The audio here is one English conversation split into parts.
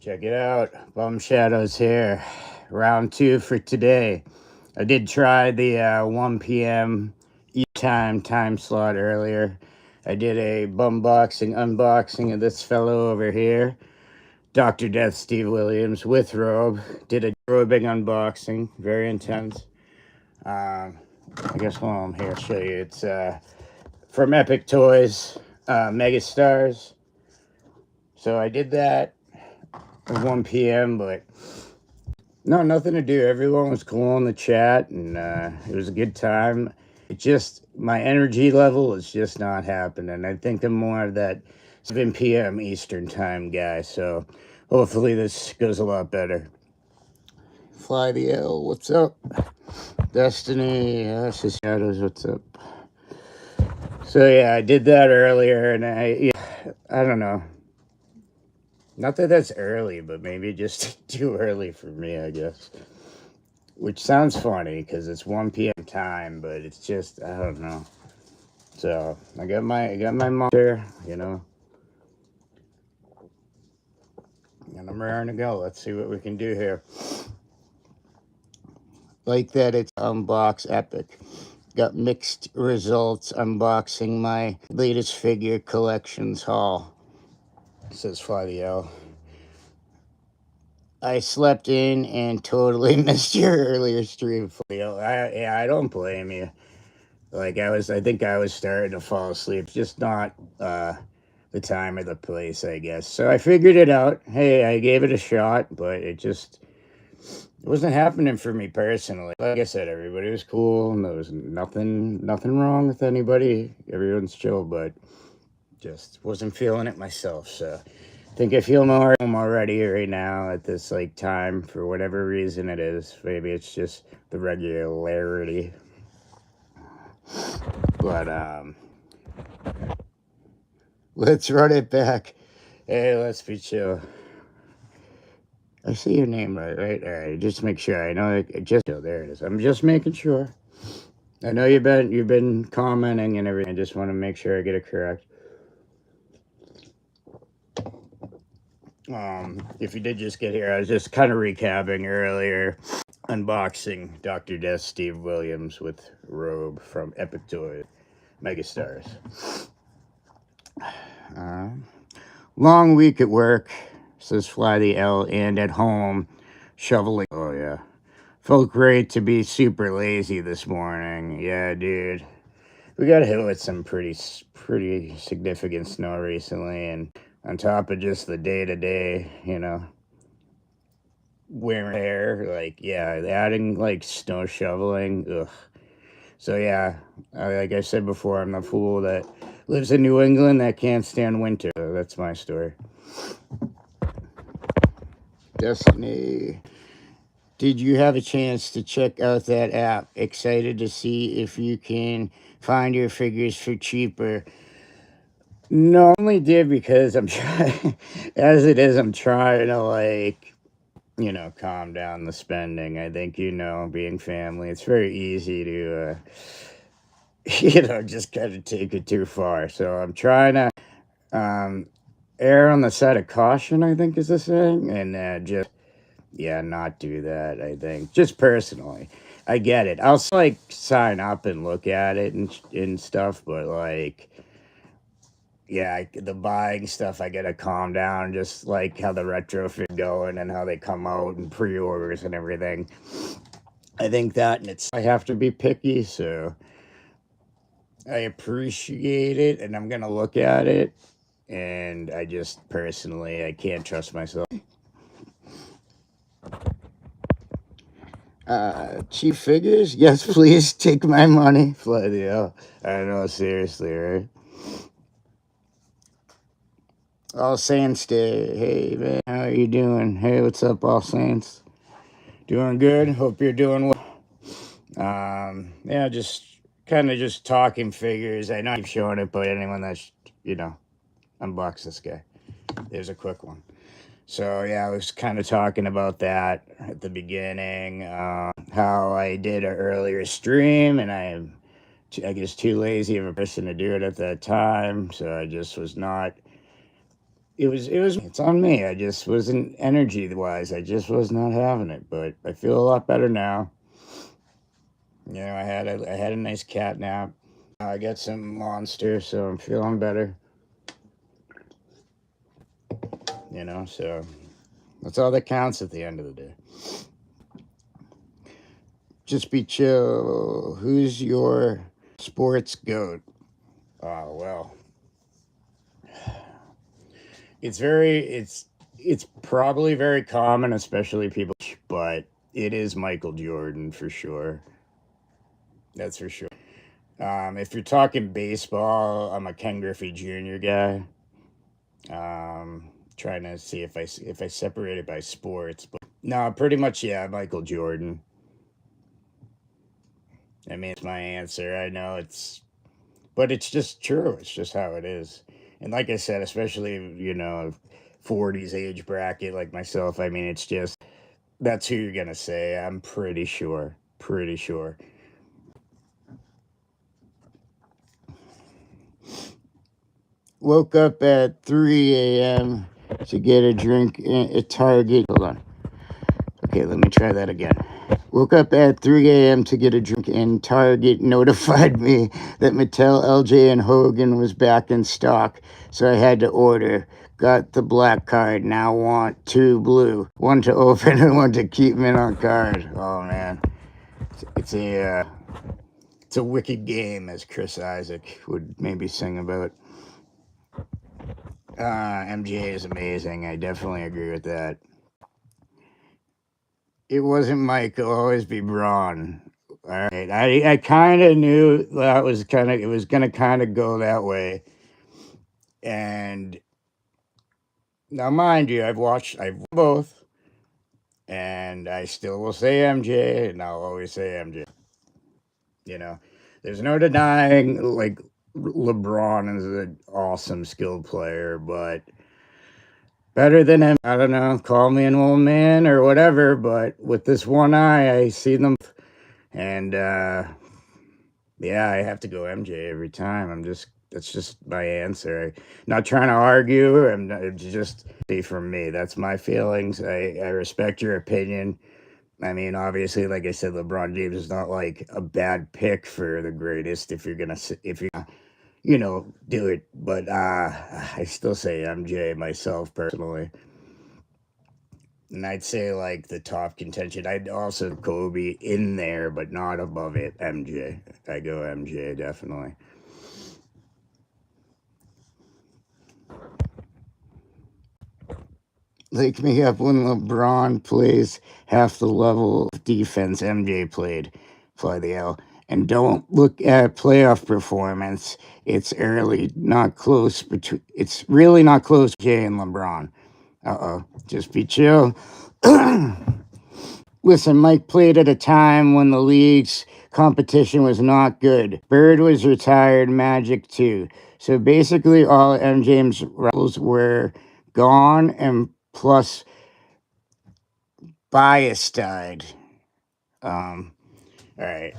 Check it out. Bum Shadows here. Round 2 for today. I did try the 1 p.m. time slot earlier. I did a unboxing of this fellow over here. Dr. Death Steve Williams with robe. Did a robing unboxing. Very intense. I guess while I'm here, I'll show you. It's from Epic Toys, Megastars. So I did that at 1 p.m., but no, nothing to do. Everyone was cool in the chat, and it was a good time. It just, my energy level is just not happening. I think I'm more of that 7 p.m. Eastern time guy, so hopefully this goes a lot better. Fly the L, what's up? Destiny, this is Shadows, what's up? So yeah, I did that earlier, and I don't know. Not that that's early, but maybe just too early for me, I guess. Which sounds funny because it's 1 p.m. time, but it's just, I don't know. So I got my monitor, and I'm raring to go. Let's see what we can do here. Like that, it's Unbox Epic. Got mixed results unboxing my latest figure collections haul. It says Fly the L. I slept in and totally missed your earlier stream. I don't blame you. Like I think I was starting to fall asleep. Just not the time or the place, I guess. So I figured it out. Hey, I gave it a shot, but it wasn't happening for me personally. Like I said, everybody was cool, and there was nothing wrong with anybody. Everyone's chill, but just wasn't feeling it myself. So I think I feel more already right now at this time for whatever reason it is. Maybe it's just the regularity. But let's run it back. Hey, let's be chill. I see your name right? All right, just make sure. I know there it is. I'm just making sure. I know you've been commenting and everything. I just want to make sure I get it correct. If you did just get here, I was just kind of recapping earlier. Unboxing Dr. Death Steve Williams with robe from Epic Toys, Megastars. Long week at work, says Fly the L, and at home, shoveling. Oh, yeah. Felt great to be super lazy this morning. Yeah, dude. We got hit with some pretty significant snow recently, and on top of just the day-to-day, wear hair, adding, snow shoveling, ugh. So, yeah, like I said before, I'm the fool that lives in New England that can't stand winter. So that's my story. Destiny. Did you have a chance to check out that app? Excited to see if you can find your figures for cheaper. No, only did because I'm trying, as it is, I'm trying to calm down the spending. I think, being family, it's very easy to, just kind of take it too far. So I'm trying to err on the side of caution, I think is the saying, and just, not do that, I think. Just personally. I get it. I'll, sign up and look at it and stuff, but, the buying stuff, I gotta calm down, just like how the retrofit going and how they come out and pre-orders and everything. I think that, and I have to be picky, so I appreciate it, and I'm gonna look at it, and I just personally, I can't trust myself. Cheap figures? Yes, please, take my money. Fly the hell. I know, seriously, right? All Saints Day. Hey, man, how are you doing? Hey, what's up, All Saints? Doing good? Hope you're doing well. Just kind of just talking figures. I know I keep showing it, but anyone that's, unbox this guy. There's a quick one. So, yeah, I was kind of talking about that at the beginning, how I did an earlier stream, and I guess too lazy of a person to do it at that time, so I just was not it's on me. I just wasn't energy wise. I just was not having it, but I feel a lot better now. You know, I had a nice cat nap. I got some Monster, so I'm feeling better. You know, so that's all that counts at the end of the day. Just be chill. Who's your sports goat? Oh well, it's very it's probably very common, especially people, but it is Michael Jordan for sure. That's for sure. If you're talking baseball, I'm a Ken Griffey Jr. guy. Trying to see if I separate it by sports, but no, pretty much yeah, Michael Jordan. I mean, it's my answer. I know but it's just true. It's just how it is. And like I said, especially '40s age bracket like myself. I mean, it's just that's who you're gonna say. I'm pretty sure. Pretty sure. Woke up at 3 a.m. to get a drink at Target. Hold on. Okay, let me try that again. Woke up at 3 a.m. to get a drink, and Target notified me that Mattel, LJ, and Hogan was back in stock, so I had to order. Got the black card, now want 2 blue. 1 to open and 1 to keep mint on card. Oh, man. It's it's a wicked game, as Chris Isaac would maybe sing about. MJ is amazing. I definitely agree with that. It wasn't Mike. It'll always be Braun. All right. I kind of knew that was it was going to kind of go that way. And now, mind you, I've both. And I still will say MJ, and I'll always say MJ. You know, there's no denying, like, LeBron is an awesome skilled player, but better than him. I don't know, call me an old man or whatever, but with this one eye, I see them. And yeah, I have to go MJ every time. That's just my answer. Not trying to argue. It's just be for me. That's my feelings. I respect your opinion. I mean, obviously, like I said, LeBron James is not like a bad pick for the greatest if you're do it. But I still say MJ myself personally. And I'd say like the top contention. I'd also Kobe in there, but not above it. MJ. I go MJ definitely. Wake me up when LeBron plays half the level of defense MJ played. Fly the L. And don't look at playoff performance. It's early, not close. It's really not close. Jay and LeBron. Just be chill. Listen, Mike played at a time when the league's competition was not good. Bird was retired, Magic too. So basically, all MJ's rivals were gone, and plus bias died. All right.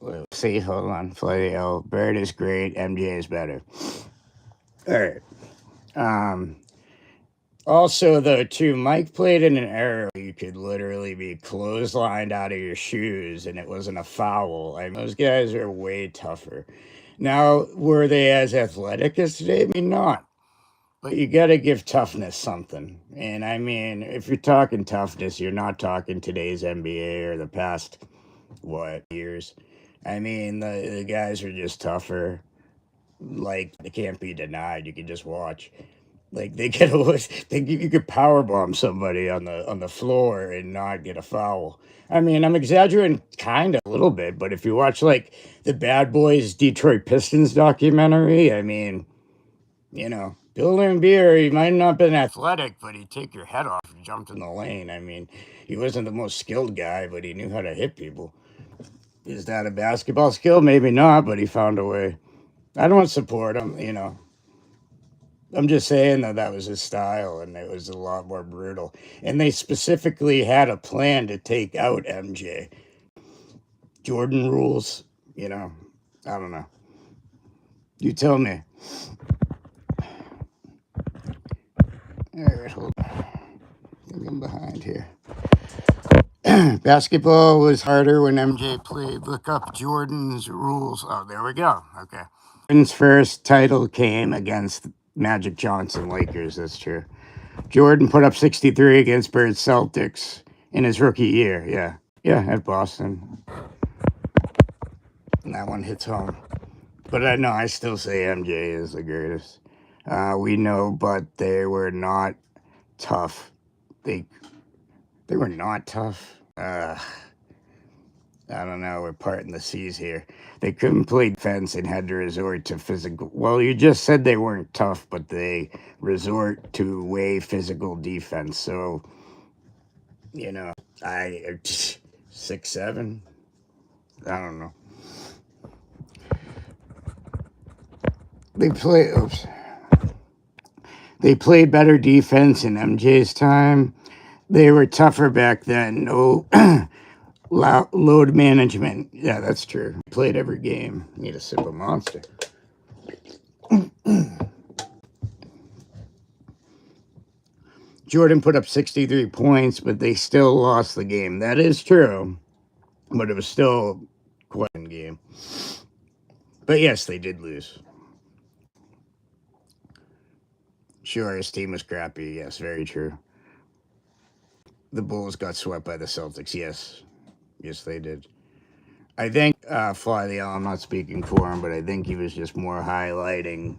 Let's see, hold on. Fladio. Bird is great. MJ is better. All right. Also, though, too, Mike played in an era where you could literally be clotheslined out of your shoes and it wasn't a foul. I mean, those guys are way tougher. Now, were they as athletic as today? I mean, not. But you got to give toughness something. And I mean, if you're talking toughness, you're not talking today's NBA or the past, years. I mean, the guys are just tougher. Like, they can't be denied. You can just watch. Like they could always, you could power bomb somebody on the floor and not get a foul. I mean, I'm exaggerating kind of a little bit, but if you watch like the Bad Boys Detroit Pistons documentary, I mean, Bill Laimbeer, he might not have been athletic, but he'd take your head off if you jumped in the lane. I mean, he wasn't the most skilled guy, but he knew how to hit people. Is that a basketball skill? Maybe not, but he found a way. I don't support him. I'm just saying that was his style, and it was a lot more brutal. And they specifically had a plan to take out MJ. Jordan rules, I don't know. You tell me. All right, hold on. I think I'm behind here. Basketball was harder when MJ played. Look up Jordan's rules. Oh, there we go. Okay. Jordan's first title came against Magic Johnson Lakers. That's true. Jordan put up 63 against Bird Celtics in his rookie year. Yeah. Yeah, at Boston. And that one hits home. But I know I still say MJ is the greatest. We know, but they were not tough. They were not tough. I don't know. We're parting the seas here. They couldn't play defense and had to resort to physical. Well, you just said they weren't tough, but they resort to way physical defense. So, you know, 6'7". I don't know. They played better defense in MJ's time. They were tougher back then. No load management. Yeah, that's true. Played every game. Need a sip of Monster. Jordan put up 63 points, but they still lost the game. That is true. But it was still quite a game. But yes, they did lose. Sure, his team was crappy. Yes, very true. The Bulls got swept by the Celtics. Yes. Yes, they did. I think Fly the L, I'm not speaking for him, but I think he was just more highlighting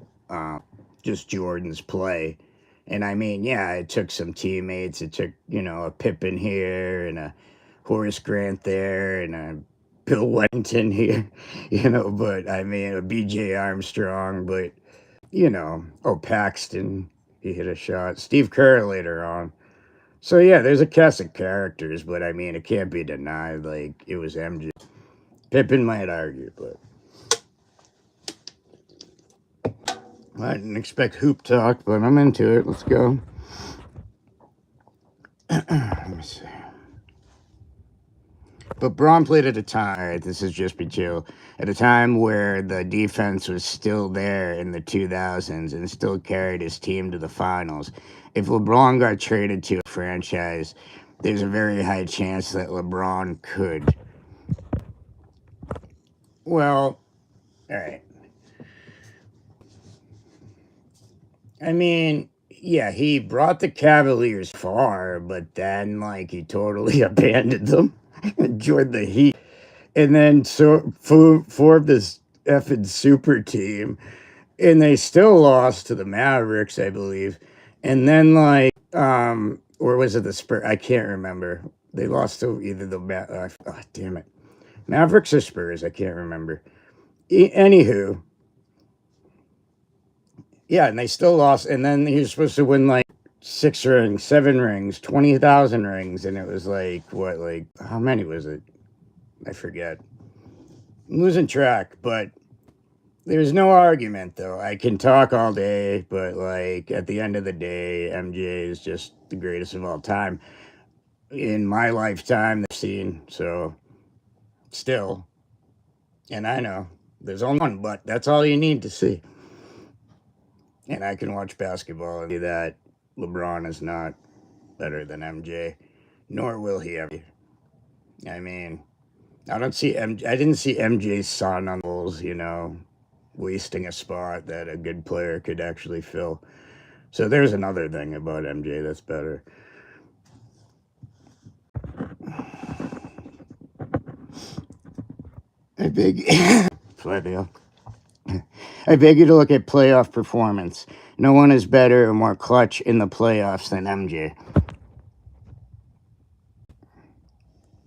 just Jordan's play. And I mean, yeah, it took some teammates. It took, a Pippen here and a Horace Grant there and a Bill Wellington here, but I mean, a BJ Armstrong, but, Paxton, he hit a shot. Steve Kerr later on. So, yeah, there's a cast of characters, but I mean, it can't be denied, like, it was MJ. Pippen might argue, but I didn't expect hoop talk, but I'm into it. Let's go. Let me see. But Braun played at a time, all right, this is just be chill, at a time where the defense was still there in the 2000s and still carried his team to the finals. If LeBron got traded to a franchise, there's a very high chance that LeBron could. Well, all right. I mean, yeah, he brought the Cavaliers far, but then, he totally abandoned them and joined the Heat. And then formed this effing super team. And they still lost to the Mavericks, I believe. And then, or was it the Spurs? I can't remember. They lost to either damn it. Mavericks or Spurs? I can't remember. Anywho. Yeah, and they still lost. And then he was supposed to win 6 rings, 7 rings, 20,000 rings. And it was how many was it? I forget. I'm losing track, but there's no argument, though. I can talk all day, but at the end of the day, MJ is just the greatest of all time. In my lifetime, I've seen, so still. And I know there's only one, but that's all you need to see. And I can watch basketball and see that LeBron is not better than MJ, nor will he ever. I mean, I didn't see MJ's son on the Bulls, wasting a spot that a good player could actually fill. So there's another thing about MJ that's better. I beg you to look at playoff performance. No one is better or more clutch in the playoffs than MJ.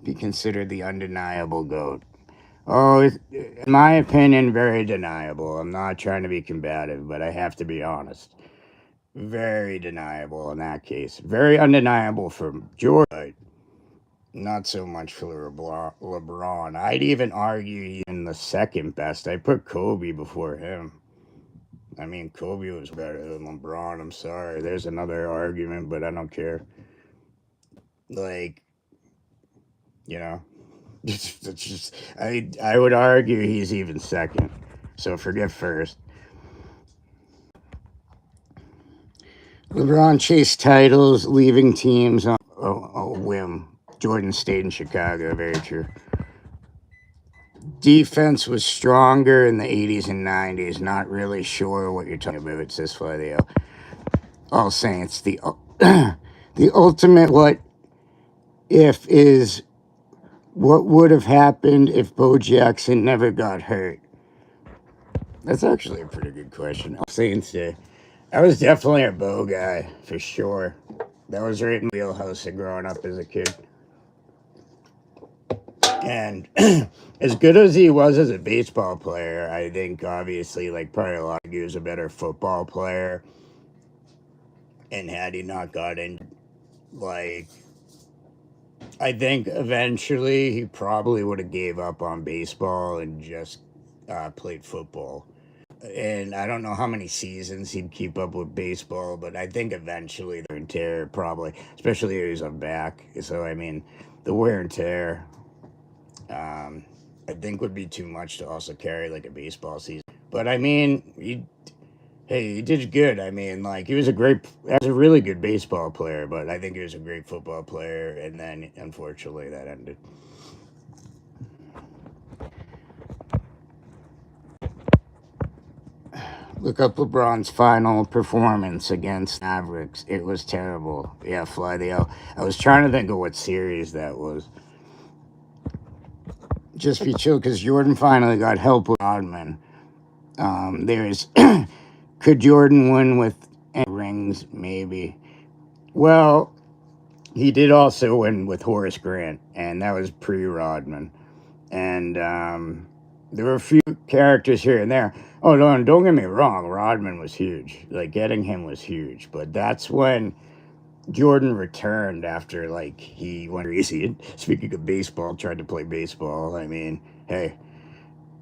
Be considered the undeniable GOAT. Oh, in my opinion, very deniable. I'm not trying to be combative, but I have to be honest. Very deniable in that case. Very undeniable for Jordan. Not so much for LeBron. I'd even argue even the second best. I put Kobe before him. I mean, Kobe was better than LeBron. I'm sorry. There's another argument, but I don't care. It's just I would argue he's even second. So forget first. LeBron chased titles, leaving teams on a whim. Jordan stayed in Chicago. Very true. Defense was stronger in the 80s and 90s. Not really sure what you're talking about. It says Fladio. All Saints. The ultimate what if is what would have happened if Bo Jackson never got hurt. That's actually a pretty good question. All Saints Day. I was definitely a Bo guy for sure. That was right in the wheelhouse of growing up as a kid. And as good as he was as a baseball player, I think obviously, like probably a lot of he was a better football player. And had he not gotten, like, I think eventually he probably would have gave up on baseball and just played football. And I don't know how many seasons he'd keep up with baseball, but I think eventually the wear and tear probably, especially if he was on back. So I mean, the wear and tear, I think would be too much to also carry like a baseball season. But I mean, he did good. I mean, like he was a really good baseball player, but I think he was a great football player. And then unfortunately that ended. Look up LeBron's final performance against Mavericks. It was terrible. Yeah, fly the L. I was trying to think of what series that was. Just be chill, because Jordan finally got help with Rodman. There's could Jordan win with any rings? Maybe. Well, he did also win with Horace Grant, and that was pre-Rodman. And there were a few characters here and there. Oh, no, don't get me wrong. Rodman was huge. Like, getting him was huge. But that's when Jordan returned after, like, he went crazy. Speaking of baseball, tried to play baseball. I mean, hey,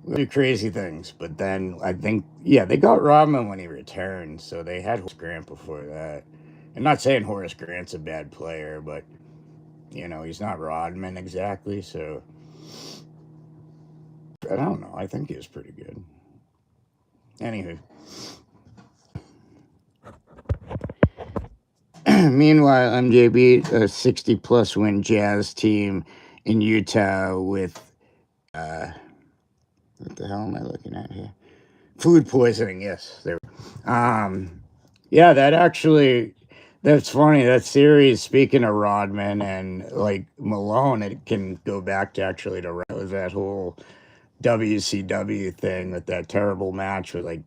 we do crazy things. But then I think, yeah, they got Rodman when he returned. So they had Horace Grant before that. I'm not saying Horace Grant's a bad player, but, you know, he's not Rodman exactly. So I don't know. I think he was pretty good. Anywho. Meanwhile, MJ beat a 60-plus win Jazz team in Utah with, what the hell am I looking at here? Food poisoning, yes. There. Yeah, that's funny. That series, speaking of Rodman and, like, Malone, it can go back to actually to that whole WCW thing with that terrible match with, like,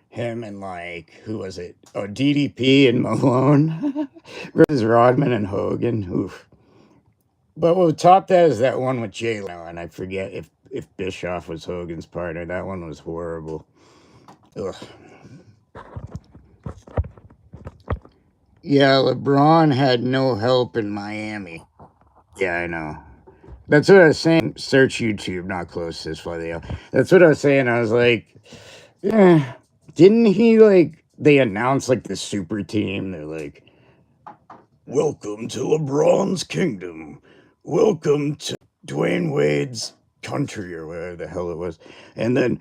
him and, like, who was it? Oh, DDP and Malone versus Rodman and Hogan. Oof. But what topped that is that one with Jay Leno, and I forget if Bischoff was Hogan's partner. That one was horrible. Ugh. Yeah, LeBron had no help in Miami. Yeah, I know. That's what I was saying. Search YouTube, not closest for the. That's what I was saying. I was like, yeah, didn't he, like, they announced like the super team? They're like, welcome to LeBron's kingdom. Welcome to Dwayne Wade's country, or whatever the hell it was. And then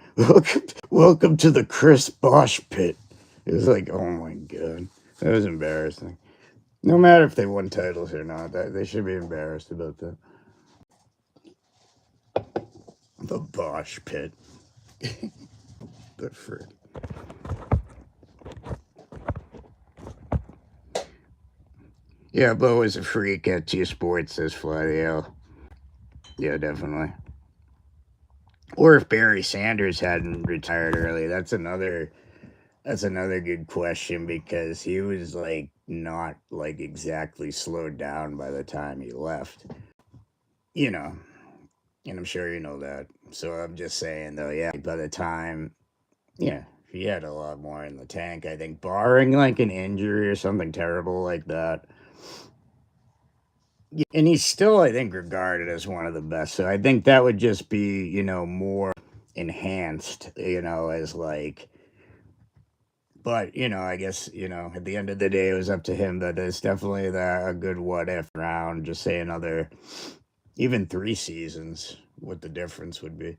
welcome to the Chris Bosh pit. It was like, oh my god, that was embarrassing. No matter if they won titles or not, they should be embarrassed about that. The Bosh pit. The frick. Yeah, Bo is a freak at T Sports, says Fladio. Yeah, definitely. Or if Barry Sanders hadn't retired early, that's another good question, because he was like not like exactly slowed down by the time he left. You know, and I'm sure you know that. So I'm just saying though, yeah, by the time, yeah, he had a lot more in the tank, I think, barring like an injury or something terrible like that. And he's still, I think, regarded as one of the best. So I think that would just be, you know, more enhanced, you know, as like, but, you know, I guess, you know, at the end of the day, it was up to him. But it's definitely a good what if round. Just say another, even 3 seasons, what the difference would be.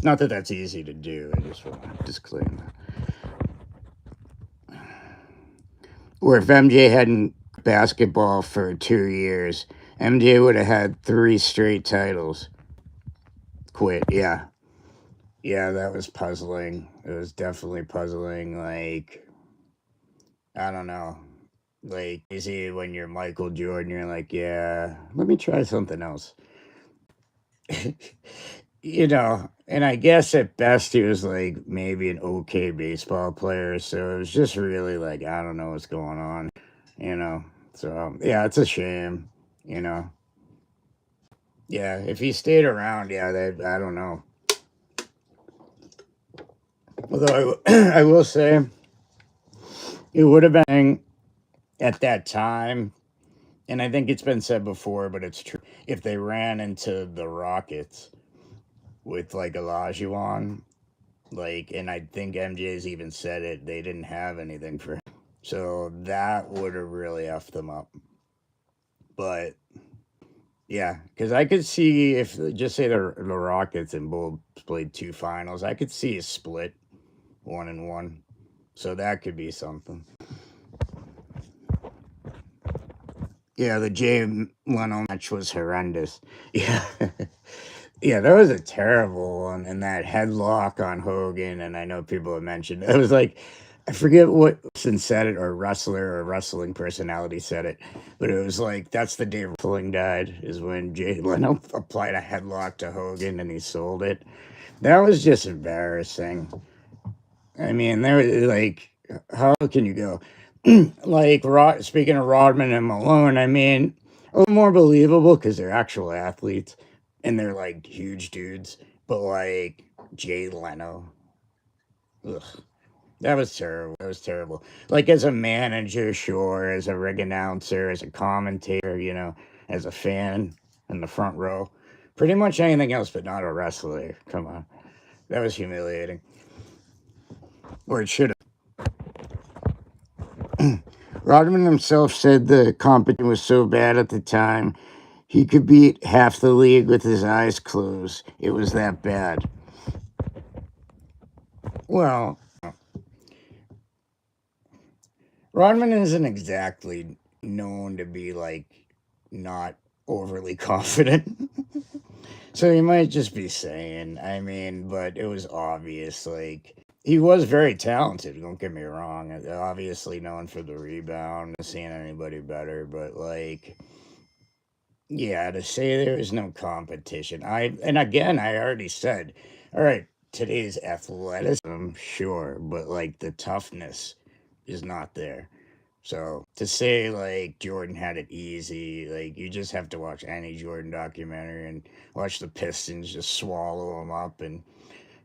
Not that that's easy to do. I just want to disclaim that. Or if MJ hadn't basketball for 2 years, MJ would have had 3 straight titles. Quit, yeah. Yeah, that was puzzling. It was definitely puzzling. Like, I don't know. Like, you see when you're Michael Jordan, you're like, yeah, let me try something else. And I guess at best he was like maybe an okay baseball player. So it was just really like, I don't know what's going on, you know. So, yeah, it's a shame, you know. Yeah, if he stayed around, yeah, I don't know. Although I will say, it would have been at that time, and I think it's been said before, but it's true. If they ran into the Rockets with like Olajuwon, like, and I think MJ's even said it, they didn't have anything for him. So that would have really effed them up. But yeah, because I could see if just say the Rockets and Bulls played 2 finals, I could see a split 1-1. So that could be something. Yeah, the Jay Leno match was horrendous. Yeah. Yeah, that was a terrible one. And that headlock on Hogan, and I know people have mentioned it was like, I forget what person said it, or wrestler or wrestling personality said it, but it was like, that's the day wrestling died, is when Jay Leno applied a headlock to Hogan and he sold it. That was just embarrassing. I mean, there was like, how can you go? Like, speaking of Rodman and Malone, I mean, a little more believable because they're actual athletes and they're like huge dudes. But like Jay Leno, ugh, that was terrible. That was terrible. Like, as a manager, sure, as a ring announcer, as a commentator, as a fan in the front row, pretty much anything else, but not a wrestler. Come on, that was humiliating. Or it should have. Rodman himself said the competition was so bad at the time, he could beat half the league with his eyes closed. It was that bad. Well, Rodman isn't exactly known to be like not overly confident. So he might just be saying, I mean, but it was obvious. Like, he was very talented, don't get me wrong. Obviously known for the rebound, seeing anybody better, but like, yeah, to say there is no competition. And again, I already said, all right, today's athleticism, sure, but like the toughness is not there. So to say like Jordan had it easy, like you just have to watch any Jordan documentary and watch the Pistons just swallow him up and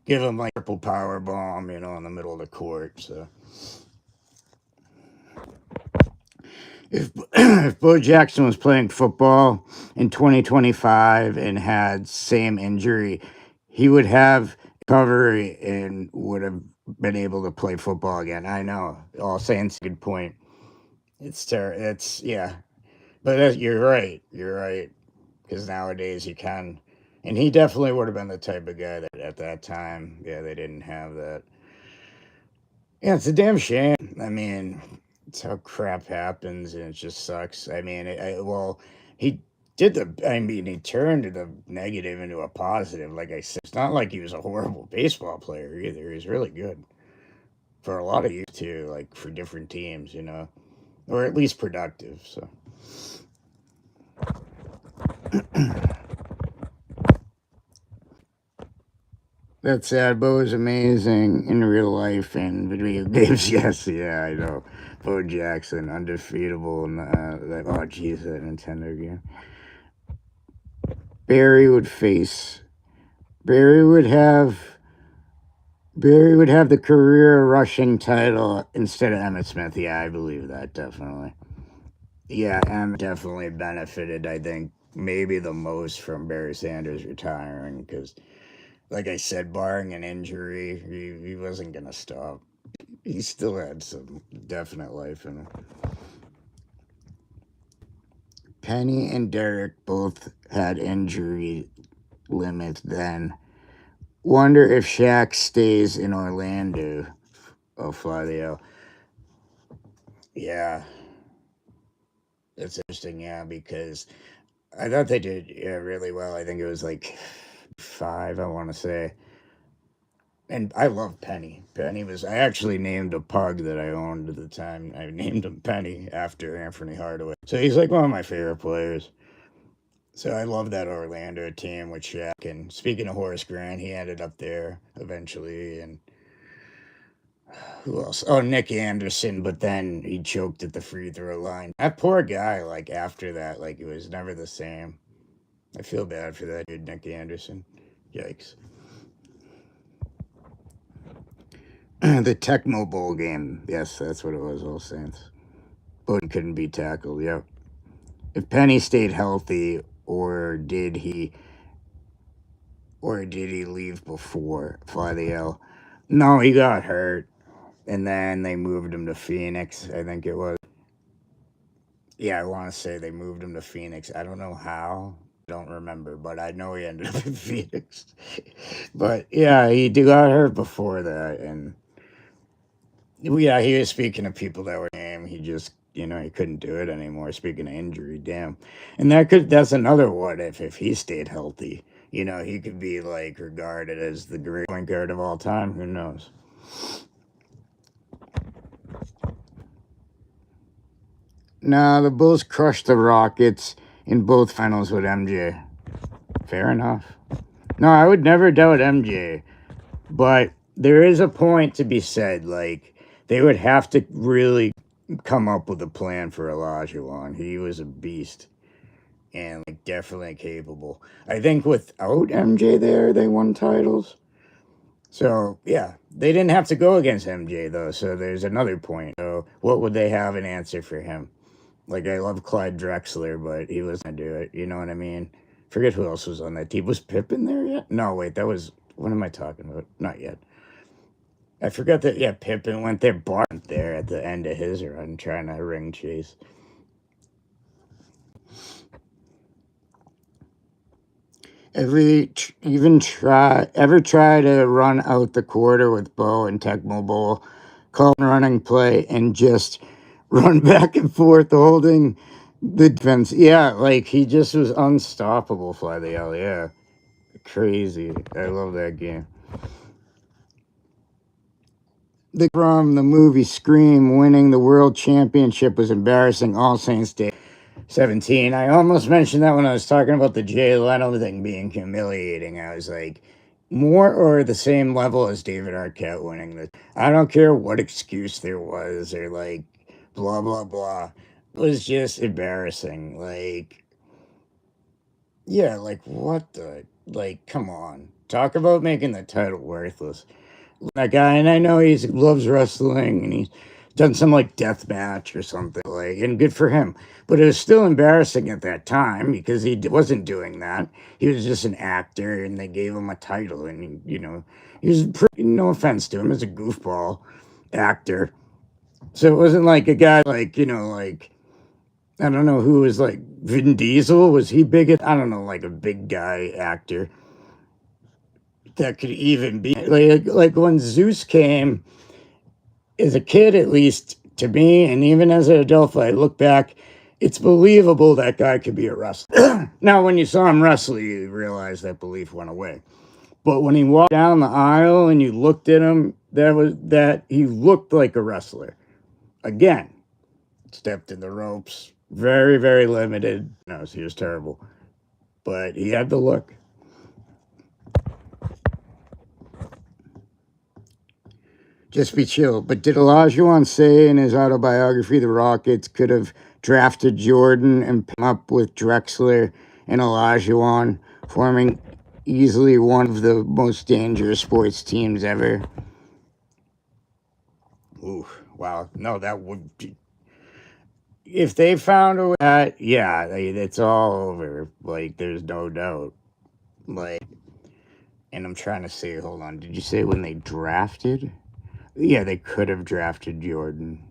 give him like triple power bomb, in the middle of the court. So if Bo Jackson was playing football in 2025 and had same injury, he would have recovery and would have been able to play football again. I know, all saying it's a good point. It's yeah, but you're right. You're right, because nowadays you can, and he definitely would have been the type of guy that at that time, yeah, they didn't have that. Yeah, it's a damn shame. I mean, it's how crap happens, and it just sucks. I mean, well, he he turned the negative into a positive. Like I said, it's not like he was a horrible baseball player either. He's really good for a lot of years too, like for different teams, or at least productive. So. That sad. Bo is amazing in real life and video games. Yes, yeah, I know. Bo Jackson, undefeatable. And oh, jeez, that Nintendo game. Barry would face. Barry would have. Barry would have the career rushing title instead of Emmett Smith. Yeah, I believe that definitely. Yeah, Emmett definitely benefited. I think maybe the most from Barry Sanders retiring because, like I said, barring an injury, he wasn't gonna stop. He still had some definite life in him. Penny and Derek both had injury limits then. Wonder if Shaq stays in Orlando. Oh, Flavio. Yeah, that's interesting. Yeah, because I thought they did really well. I think it was like 5, I want to say. And I love Penny. Penny was, I actually named a pug that I owned at the time. I named him Penny after Anthony Hardaway. So he's like one of my favorite players. So I love that Orlando team with Shaq. And speaking of Horace Grant, he ended up there eventually. And who else? Oh, Nick Anderson, but then he choked at the free throw line. That poor guy, like after that, like it was never the same. I feel bad for that dude, Nick Anderson. Yikes. The Tecmo Bowl game. Yes, that's what it was, All Saints. But he couldn't be tackled, yep. If Penny stayed healthy, or did he leave before Fly the L? No, he got hurt. And then they moved him to Phoenix, I think it was. Yeah, I want to say they moved him to Phoenix. I don't know how. Don't remember, but I know he ended up in Phoenix. But yeah, he got hurt before that, and yeah, he was speaking of people that were game. He just, he couldn't do it anymore. Speaking of injury, damn. And that's another what if he stayed healthy. He could be like regarded as the great point guard of all time. Who knows? Nah, the Bulls crushed the Rockets in both finals with MJ. Fair enough. No, I would never doubt MJ, but there is a point to be said. Like, they would have to really come up with a plan for Olajuwon. He was a beast and like definitely capable. I think without MJ there, they won titles. So yeah, they didn't have to go against MJ though. So there's another point. So what would they have an answer for him? Like I love Clyde Drexler, but he wasn't gonna do it. You know what I mean? Forget who else was on that team. Was Pippen there yet? No, wait, that was, what am I talking about? Not yet. I forgot that. Yeah, Pippen went there. Bart there at the end of his run, trying to ring chase. Ever try to run out the quarter with Bo and Tecmo Bowl, call a running play and just run back and forth holding the defense? Yeah, like he just was unstoppable. Fly the L, yeah, crazy. I love that game. From the movie Scream, winning the world championship was embarrassing. All Saints Day 17. I almost mentioned that when I was talking about the Jay Leno thing being humiliating. I was like, more or the same level as David Arquette winning this. I don't care what excuse there was or like blah, blah, blah. It was just embarrassing. Like, yeah, like what the, like, come on. Talk about making the title worthless. That guy, and I know he loves wrestling and he's done some like death match or something, like, and good for him, but it was still embarrassing at that time because he wasn't doing that. He was just an actor and they gave him a title, and he was pretty, no offense to him, as a goofball actor. So it wasn't like a guy like, like, I don't know who was like Vin Diesel. Was he big at, I don't know, like a big guy actor that could even be like when Zeus came as a kid, at least to me, and even as an adult, if I look back, it's believable that guy could be a wrestler. Now, when you saw him wrestle, you realize that belief went away. But when he walked down the aisle and you looked at him, that he looked like a wrestler. Again, stepped in the ropes, very, very limited. No, he was terrible, but he had the look. Just be chill. But did Olajuwon say in his autobiography the Rockets could have drafted Jordan and come up with Drexler and Olajuwon, forming easily one of the most dangerous sports teams ever? Ooh, wow. No, that would be. If they found a way, yeah, it's all over. Like, there's no doubt. Like, and I'm trying to say, hold on. Did you say when they drafted? Yeah, they could have drafted Jordan.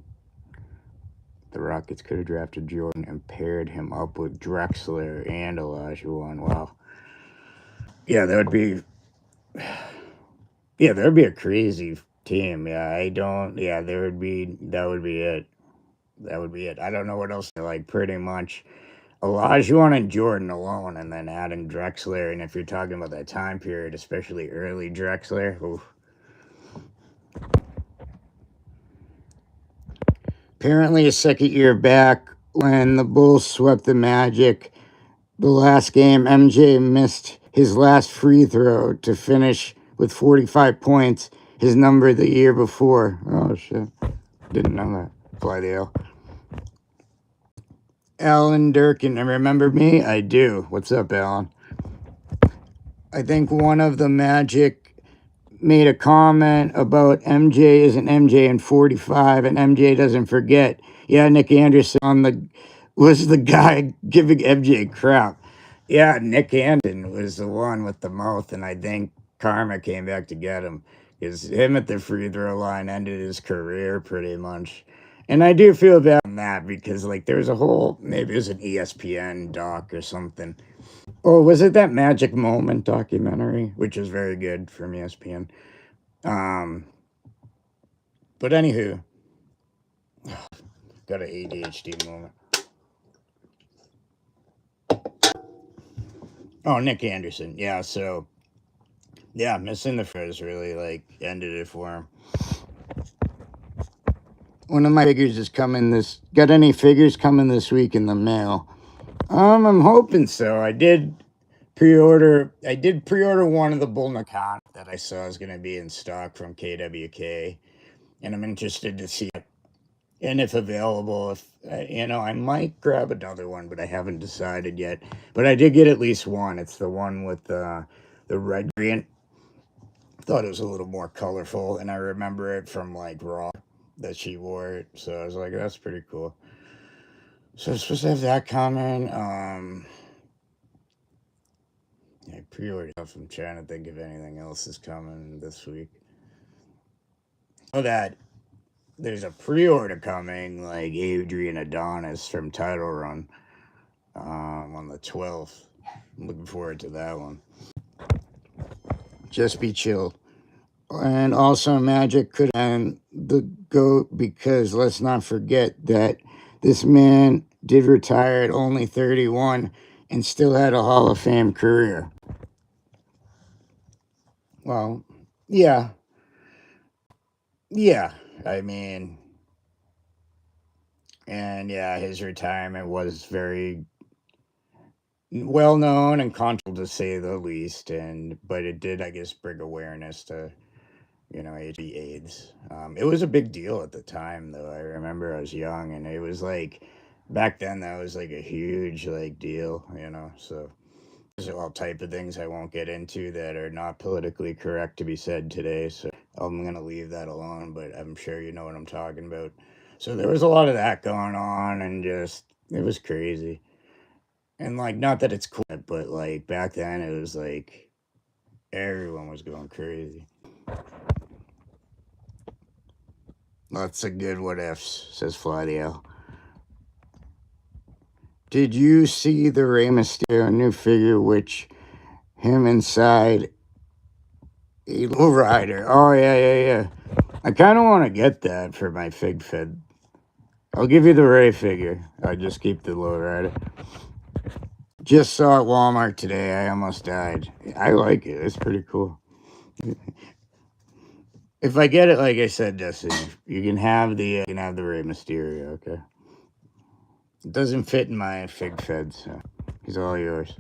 The Rockets could have drafted Jordan and paired him up with Drexler and Olajuwon. Wow. Yeah, that would be. Yeah, that would be a crazy team. Yeah, I don't. Yeah, there would be. That would be it. that would be it. I don't know what else. Like pretty much Olajuwon and Jordan alone, and then adding Drexler. And if you're talking about that time period, especially early Drexler, oof. Apparently, a second year back when the Bulls swept the Magic, the last game, MJ missed his last free throw to finish with 45 points, his number the year before. Oh, shit. Didn't know that. Fly the L. Alan Durkin, remember me? I do. What's up, Alan? I think one of the Magic made a comment about MJ isn't MJ in 45, and MJ doesn't forget. Yeah, Nick Anderson was the guy giving MJ crap. Yeah, Nick Anderson was the one with the mouth, and I think karma came back to get him. Because him at the free throw line ended his career pretty much. And I do feel bad on that because, like, there was a whole, maybe it was an ESPN doc or something. Or was it that Magic Moment documentary, which was very good from ESPN? But anywho, got an ADHD moment. Oh, Nick Anderson. Yeah, so yeah, missing the first really like ended it for him. One of my figures is coming this. Got any figures coming this week in the mail? I'm hoping so. I did pre-order one of the Bull Nakon that I saw is going to be in stock from KWK, and I'm interested to see it. And if available, if I might grab another one, but I haven't decided yet. But I did get at least one. It's the one with the red green. Thought it was a little more colorful, and I remember it from like Raw that she wore it. So I was like, that's pretty cool. So I'm supposed to have that coming. I pre-ordered stuff. I'm trying to think if anything else is coming this week. Oh, that there's a pre-order coming, like Adrian Adonis from Title Run, on the 12th. I'm looking forward to that one. Just be chill. And also, Magic could end the GOAT because let's not forget that this man did retire at only 31 and still had a Hall of Fame career. Well, yeah. Yeah. I mean, and yeah, his retirement was very well known and controversial to say the least. But it did, I guess, bring awareness to HIV/AIDS. It was a big deal at the time, though. I remember I was young, and it was like back then that was like a huge like deal, So there's all type of things I won't get into that are not politically correct to be said today. So I'm gonna leave that alone. But I'm sure you know what I'm talking about. So there was a lot of that going on, and just it was crazy. And like, not that it's cool, but like back then it was like everyone was going crazy. Lots of good what ifs, says Fladio. Did you see the Rey Mysterio new figure, which him inside a low rider? Oh, yeah. I kind of want to get that for my fig fed. I'll give you the Rey figure. I just keep the low rider. Just saw at Walmart today. I almost died. I like it. It's pretty cool. If I get it, like I said, Dustin, you can have the Rey Mysterio. Okay. It doesn't fit in my fig fed, so he's all yours.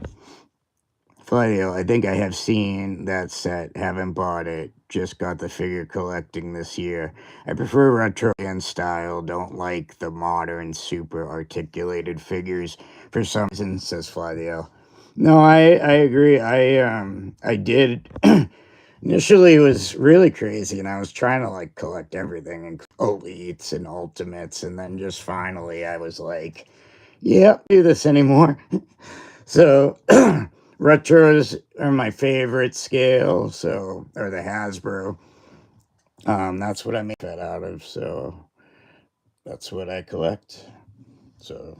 Fladio, I think I have seen that set. Haven't bought it. Just got the figure collecting this year. I prefer retro and style. Don't like the modern, super articulated figures for some reason, says Fladio. No, I agree. I did. Initially, it was really crazy, and I was trying to like collect everything and elites and ultimates, and then just finally, I was like, "Yeah, do this anymore." So, retros are my favorite scale. Or the Hasbro. That's what I make that out of. So that's what I collect. So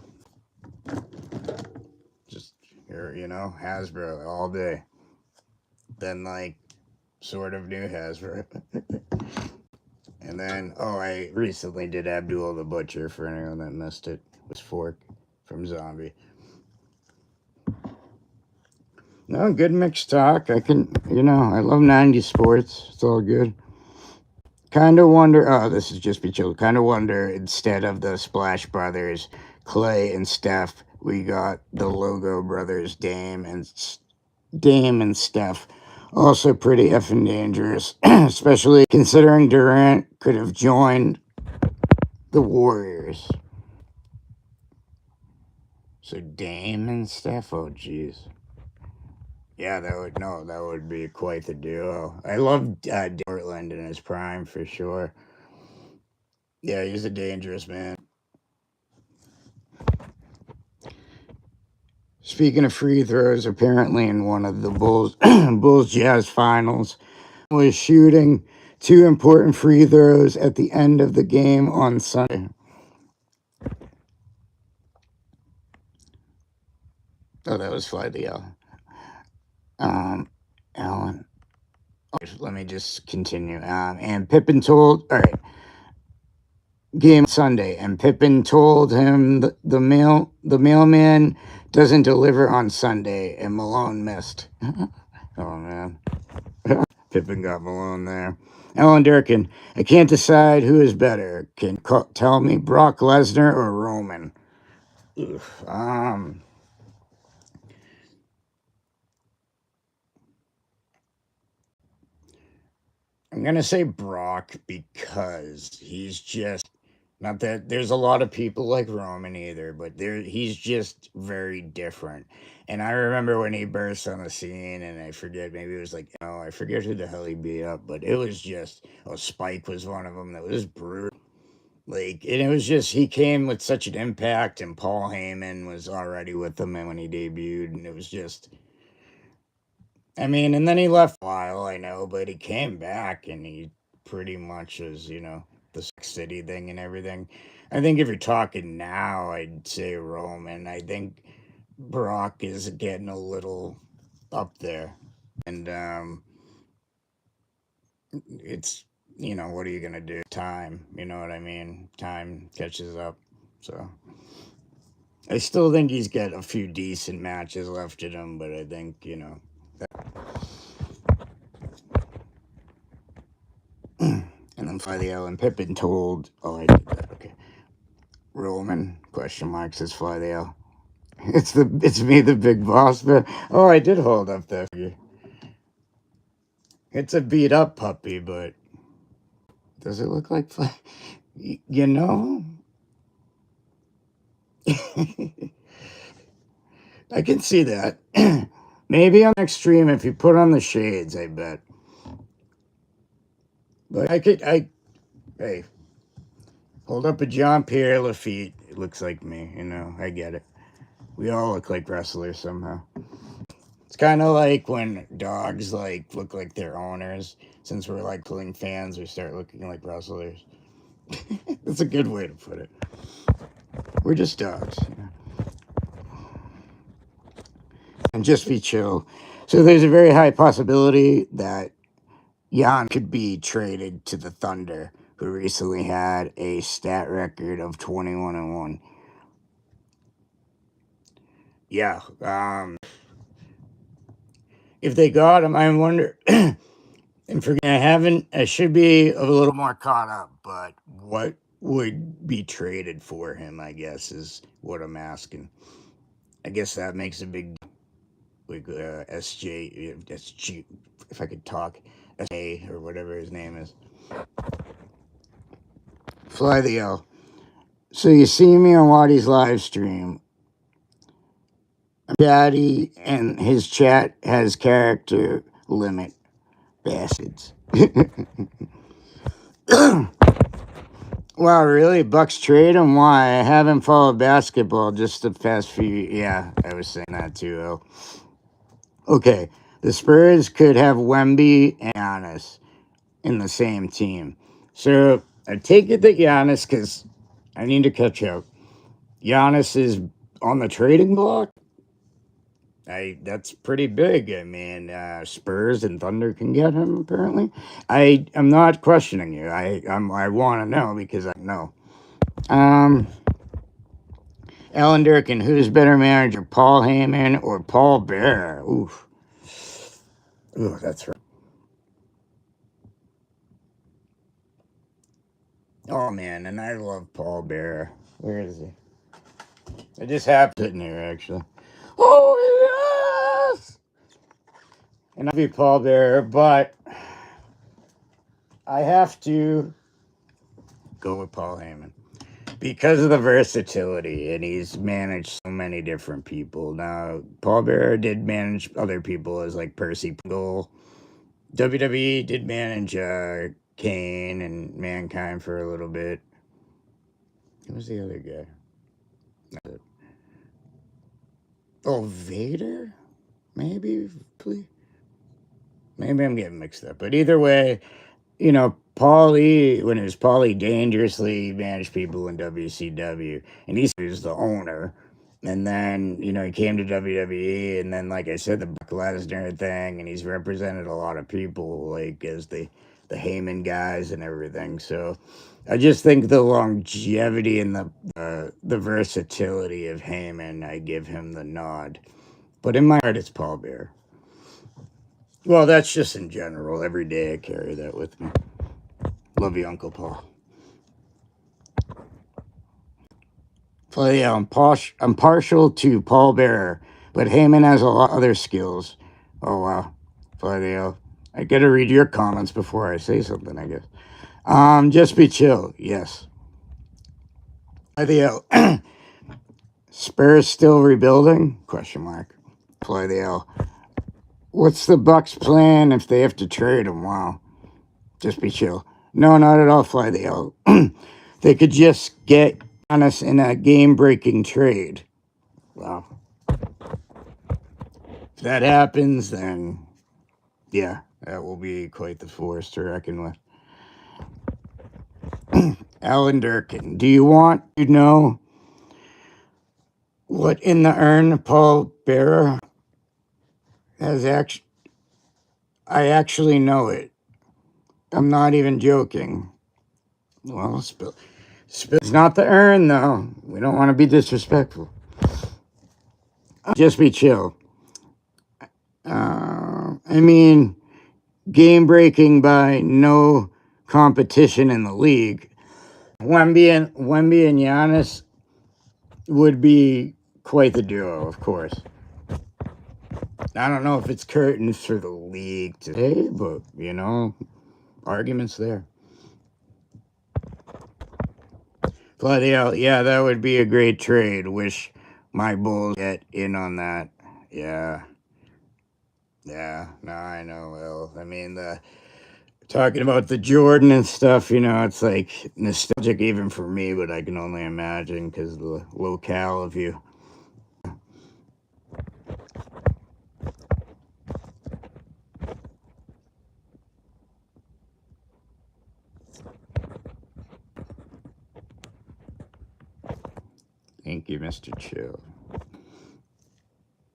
just here, Hasbro all day. Then like sort of new Hasbro. And then, I recently did Abdul the Butcher for anyone that missed it. It was Fork from Zombie. No, good mixed talk. I love 90s sports. It's all good. Kind of wonder, this is just be chill. Kind of wonder, instead of the Splash Brothers, Clay and Steph, we got the Logo Brothers, Dame and Steph. Also pretty effing dangerous, especially considering Durant could have joined the Warriors. So Dame and Steph, oh jeez. Yeah, that would be quite the duo. I love Portland in his prime for sure. Yeah, he's a dangerous man. Speaking of free throws, apparently in one of the Bulls Jazz finals, was shooting 2 important free throws at the end of the game on Sunday. Oh, that was Fly the L. Allen. Let me just continue. And Pippen told, all right, game Sunday, and Pippen told him the mailman doesn't deliver on Sunday, and Malone missed. Oh man, Pippen got Malone there. Alan Durkin, I can't decide who is better. Tell me Brock Lesnar or Roman? I'm gonna say Brock because he's just not that there's a lot of people like Roman either, but he's just very different. And I remember when he burst on the scene, and I forget, maybe it was like, I forget who the hell he beat up, but it was just, Spike was one of them that was brutal. Like, and it was just, he came with such an impact, and Paul Heyman was already with him when he debuted, and it was just, I mean, and then he left a while, I know, but he came back and he pretty much was, the City thing and everything. I think if you're talking now, I'd say Roman. I think Brock is getting a little up there. And it's, what are you going to do? Time, you know what I mean? Time catches up. So I still think he's got a few decent matches left in him, but I think, and then Fly the L and Pippen told, I did that, okay. Roman, question mark, says Fly the L. It's me, the big boss, but, I did hold up there. It's a beat up puppy, but does it look like Fly? You know? I can see that. Maybe on next stream if you put on the shades, I bet. But hey, hold up a John Pierre Lafitte. It looks like me, I get it. We all look like wrestlers somehow. It's kind of like when dogs look like their owners. Since we're pulling fans, we start looking like wrestlers. That's a good way to put it. We're just dogs. And just be chill. So there's a very high possibility that Jan could be traded to the Thunder, who recently had a stat record of 21-1. Yeah. If they got him, I wonder. And forget, I should be a little more caught up, but what would be traded for him, I guess, is what I'm asking. I guess that makes a big, SG, if I could talk, SA, or whatever his name is. Fly the L. So you see me on Waddy's live stream. Daddy and his chat has character limit. Bastards. Wow, really? Bucks trade him? Why? I haven't followed basketball just the past few. Yeah, I was saying that too. Okay, the Spurs could have Wemby and Giannis in the same team. So I take it that Giannis, because I need to catch up. Giannis is on the trading block. That's pretty big. I mean, Spurs and Thunder can get him apparently. I'm not questioning you. I want to know because I know. Um, Alan Durkin, who's better manager, Paul Heyman or Paul Bearer? Oof. Ooh, that's right. Oh man, and I love Paul Bearer. Where is he? I just have sitting here actually. Oh yes. And I'll be Paul Bearer, but I have to go with Paul Heyman because of the versatility, and he's managed so many different people. Now, Paul Bearer did manage other people as like Percy Pringle. WWE did manage Kane and Mankind for a little bit. Who was the other guy? Oh, Vader? Maybe, please. Maybe I'm getting mixed up. But either way, Paulie, when it was Paulie Dangerously, managed people in WCW, and he was the owner. And then, he came to WWE, and then, like I said, the Brock Lesnar thing, and he's represented a lot of people, like, as the Heyman guys and everything. So I just think the longevity and the versatility of Heyman, I give him the nod. But in my heart, it's Paul Bearer. Well, that's just in general. Every day I carry that with me. Love you, Uncle Paul. So yeah, I'm partial to Paul Bearer, but Heyman has a lot of other skills. Oh wow. Fladio. I gotta read your comments before I say something, I guess. Just be chill, yes. Fladio. Spurs still rebuilding? Question mark. Fladio. What's the Bucks plan if they have to trade him? Wow. Just be chill. No, not at all, Fladio. They could just get on us in a game-breaking trade. Wow. If that happens, then yeah, that will be quite the force to reckon with. Alan Durkin, do you want to know what in the urn Paul Bearer has actually? I actually know it. I'm not even joking. Well, spill. It's not the urn, though. We don't want to be disrespectful. Just be chill. I mean, game breaking by no competition in the league. Wemby and Giannis would be quite the duo, of course. I don't know if it's curtains for the league today, but arguments there. But yeah, that would be a great trade. Wish my Bulls get in on that. Yeah. Yeah, no, I know. Well, I mean, talking about the Jordan and stuff, it's like nostalgic even for me, but I can only imagine because the locale of you. Thank you, Mr. Chill.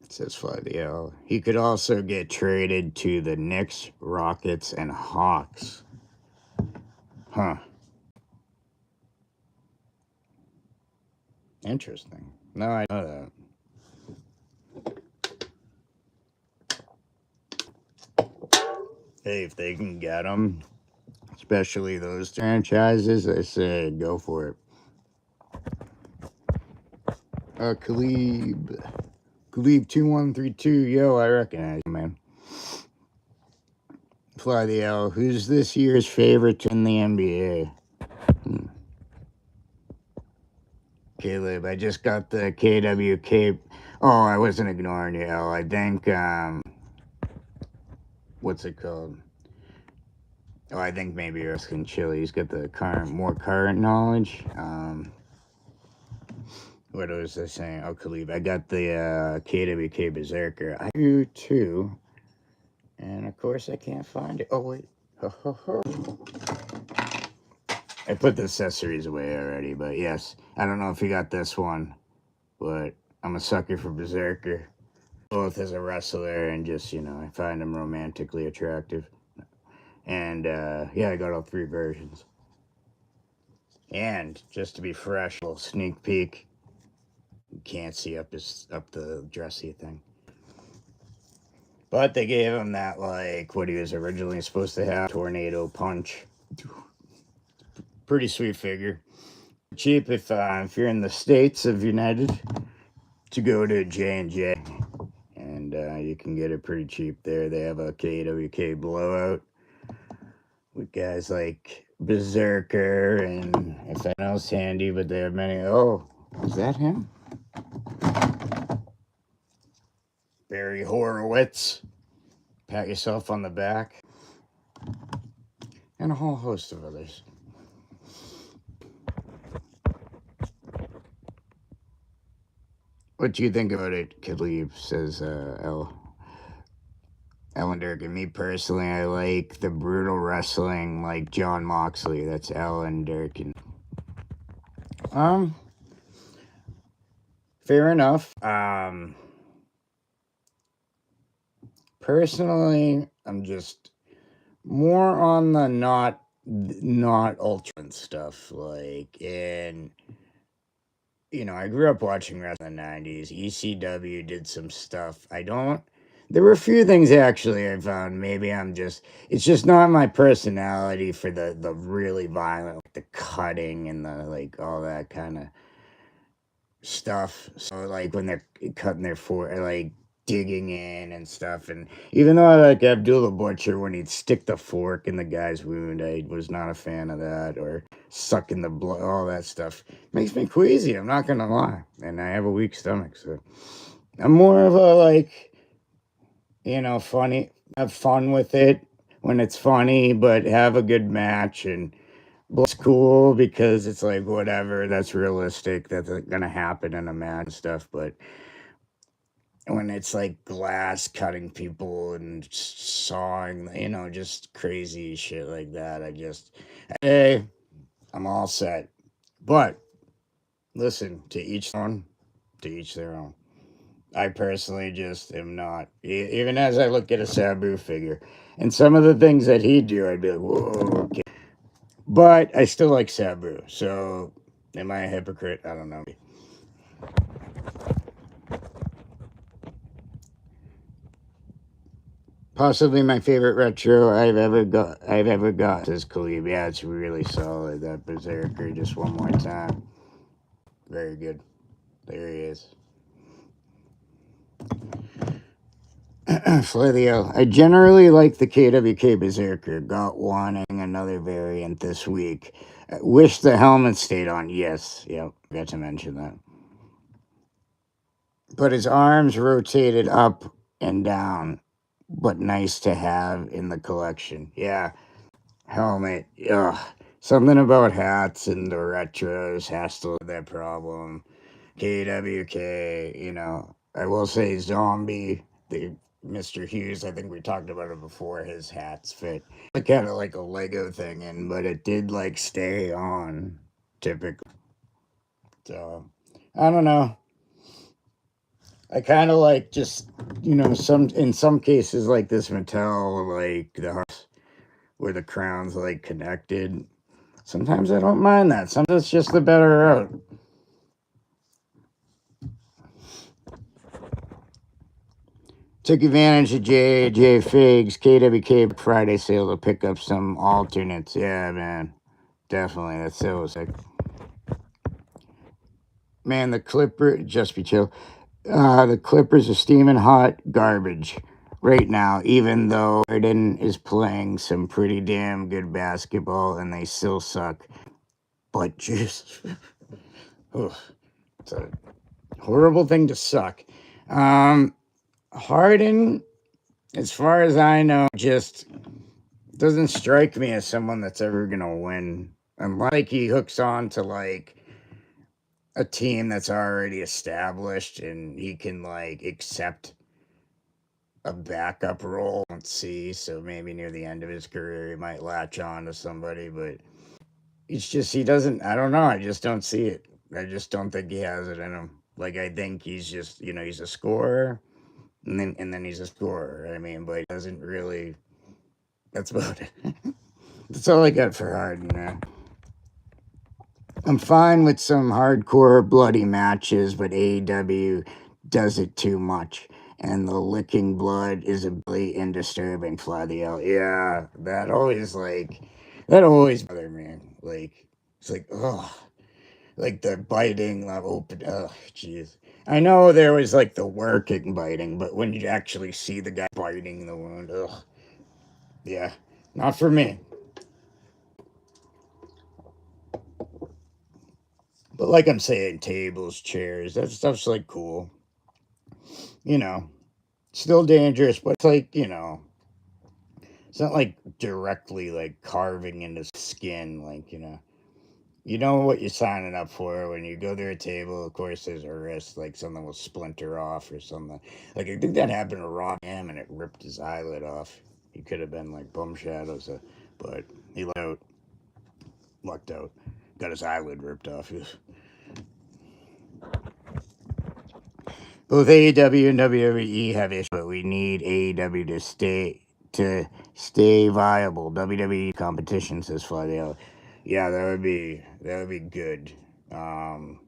It says Fly the L. He could also get traded to the Knicks, Rockets, and Hawks. Huh. Interesting. No, I know that. Hey, if they can get them, especially those franchises, I say go for it. Khalib 2132, yo, I recognize you, man. Fly the L. Who's this year's favorite in the NBA? Caleb, I just got the KWK. Oh, I wasn't ignoring you, L. I think, what's it called? Oh, I think maybe Ruskin Chili. He's got the more current knowledge. What was I saying? Oh, Khalib. I got the KWK Berserker. I do too. And of course, I can't find it. Oh, wait. I put the accessories away already, but yes. I don't know if you got this one, but I'm a sucker for Berserker. both as a wrestler and just, I find him romantically attractive. And yeah, I got all 3 versions. And just to be fresh, a little sneak peek. You can't see up the dressy thing. But they gave him that, like, what he was originally supposed to have, tornado punch. Pretty sweet figure. Cheap if you're in the States of United, to go to J&J. And you can get it pretty cheap there. They have a KWK blowout with guys like Berserker and if I know Sandy, but they have many. Oh, is that him? Barry Horowitz. Pat yourself on the back. And a whole host of others. What do you think about it, Khalib? Says Ellen Durkin. Me personally, I like the brutal wrestling like John Moxley. That's Ellen Durkin. Fair enough. Personally, I'm just more on the not ultra stuff. Like, and I grew up watching wrestling in the 90s. ECW did some stuff. There were a few things actually I found. Maybe it's just not my personality for the really violent, like the cutting and the, like, all that kind of stuff. So, like, when they're cutting their like, digging in and stuff. And even though I like Abdullah Butcher when he'd stick the fork in the guy's wound, I was not a fan of that. Or sucking the blood, all that stuff makes me queasy. I'm not gonna lie, and I have a weak stomach, so I'm more of a, like, funny. Have fun with it when it's funny, but have a good match and. Well, it's cool because it's like whatever. That's realistic. That's gonna happen in a match and stuff, but. When it's like glass cutting people and sawing, just crazy shit like that. Hey, I'm all set. But listen, to each their own. I personally just am not. Even as I look at a Sabu figure, and some of the things that he do, I'd be like, whoa. Okay. But I still like Sabu. So, am I a hypocrite? I don't know. Possibly my favorite retro I've ever got is Khalib. Yeah, it's really solid. That Berserker, just one more time. Very good. There he is. Flithio. I generally like the KWK Berserker. Got one and another variant this week. Wish the helmet stayed on. Yes. Yep. Got to mention that. But his arms rotated up and down. But nice to have in the collection. Yeah. Helmet. Ugh. Something about hats and the retros has to have that problem. KWK, I will say Zombie, Mr. Hughes, I think we talked about it before, his hats fit. Kind of like a Lego thing, but it did, like, stay on, typically. So, I don't know. I kind of like just, in some cases, like this Mattel, like the hearts where the crown's, like, connected. Sometimes I don't mind that. Sometimes it's just the better route. Took advantage of J Figs KWK Friday sale to pick up some alternates. Yeah, man. Definitely. That's so sick. Man, the Clipper, just be chill. The Clippers are steaming hot garbage right now, even though Harden is playing some pretty damn good basketball and they still suck. But just, it's a horrible thing to suck. Harden, as far as I know, just doesn't strike me as someone that's ever gonna win. Unless he hooks on to, like, a team that's already established and he can, like, accept a backup role. Let's see. So maybe near the end of his career, he might latch on to somebody, but it's just, he doesn't, I don't know. I just don't see it. I just don't think he has it in him. Like, I think he's just, he's a scorer, and then he's a scorer. I mean, but he doesn't really. That's about it. That's all I got for Harden. I'm fine with some hardcore bloody matches, but AEW does it too much. And the licking blood is a really disturbing. Flavio. Yeah, that always bothered me. Like, it's like, ugh. Like the biting, the open, ugh, jeez. I know there was like the working biting, but when you actually see the guy biting the wound, ugh. Yeah, not for me. But like I'm saying, tables, chairs, that stuff's like cool. You know, still dangerous, but it's like, it's not like directly like carving into skin, like, you know what you're signing up for when you go to a table. Of course, there's a risk, like something will splinter off or something. Like I think that happened to Rob Ham, and it ripped his eyelid off. He could have been like bum shadows, but he lucked out, got his eyelid ripped off. Both AEW and WWE have issues, but we need AEW to stay viable. WWE competition, says Flavio. Yeah, that would be good. Um,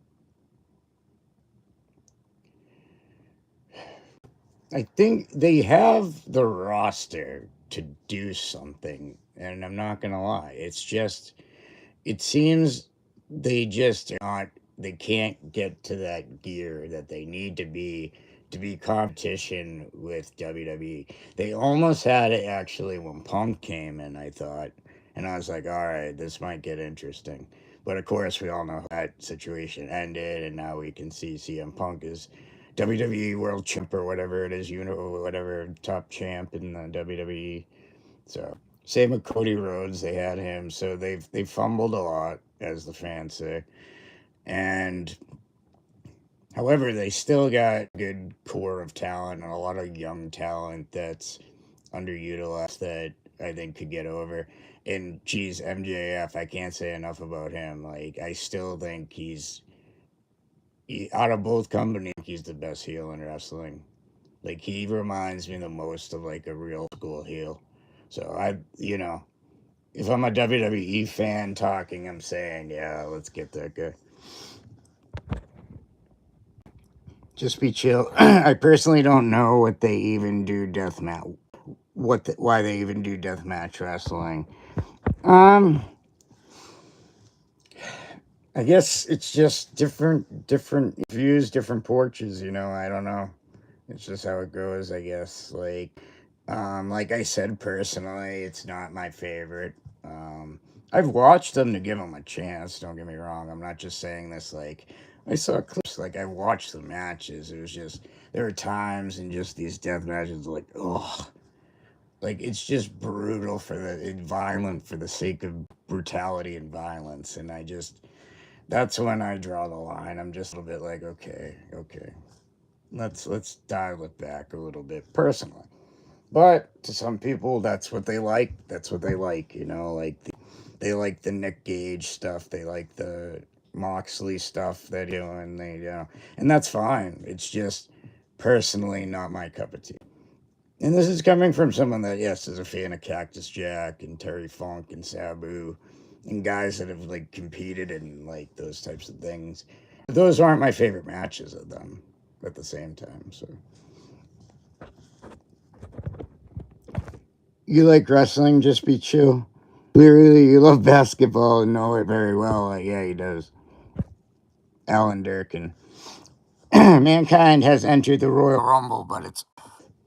I think they have the roster to do something, and I'm not gonna lie. It seems they just are not. They can't get to that gear that they need to be competition with WWE. They almost had it actually when Punk came in, I thought, and I was like, all right, this might get interesting. But of course, we all know how that situation ended, and now we can see CM Punk is WWE World Champ or whatever it is, whatever top champ in the WWE. So same with Cody Rhodes, they had him, so they fumbled a lot, as the fans say, and however, they still got a good core of talent and a lot of young talent that's underutilized that I think could get over. And geez, MJF, I can't say enough about him. Like I still think out of both companies, he's the best heel in wrestling. Like he reminds me the most of like a real school heel. So if I'm a WWE fan talking, I'm saying, yeah, let's get that guy. Just be chill. I personally don't know what they even do deathmatch. Why they even do deathmatch wrestling. Um, I guess it's just different views, different porches. I don't know. It's just how it goes, I guess. Like I said, personally, it's not my favorite. I've watched them to give them a chance. Don't get me wrong. I'm not just saying this like I saw clips. Like I watched the matches. It was just there were times in just these death matches like like it's just brutal violent for the sake of brutality and violence, and that's when I draw the line. I'm just a little bit like okay, let's dial it back a little bit personally. But to some people, that's what they like. That's what they like. They like the Nick Gage stuff. They like the Moxley stuff they do, and and that's fine. It's just personally not my cup of tea. And this is coming from someone that, yes, is a fan of Cactus Jack and Terry Funk and Sabu and guys that have like competed in like those types of things. But those aren't my favorite matches of them at the same time. So you like wrestling, just be chill. Clearly, you love basketball and know it very well. Like, yeah, he does. Alan Durkin. Mankind has entered the Royal Rumble, but it's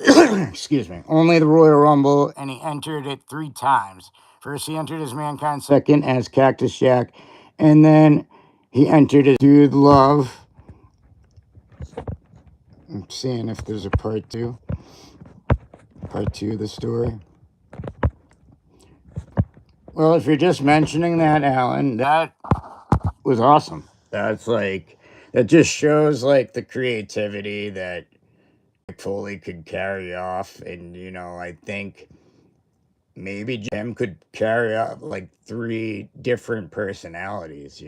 excuse me, only the Royal Rumble, and he entered it 3 times. First, he entered as Mankind, second as Cactus Jack, and then he entered as Dude Love. I'm seeing if there's a part two of the story. Well, if you're just mentioning that, Alan, that was awesome. That just shows like the creativity that Foley could carry off, and I think maybe Jim could carry off like 3 different personalities.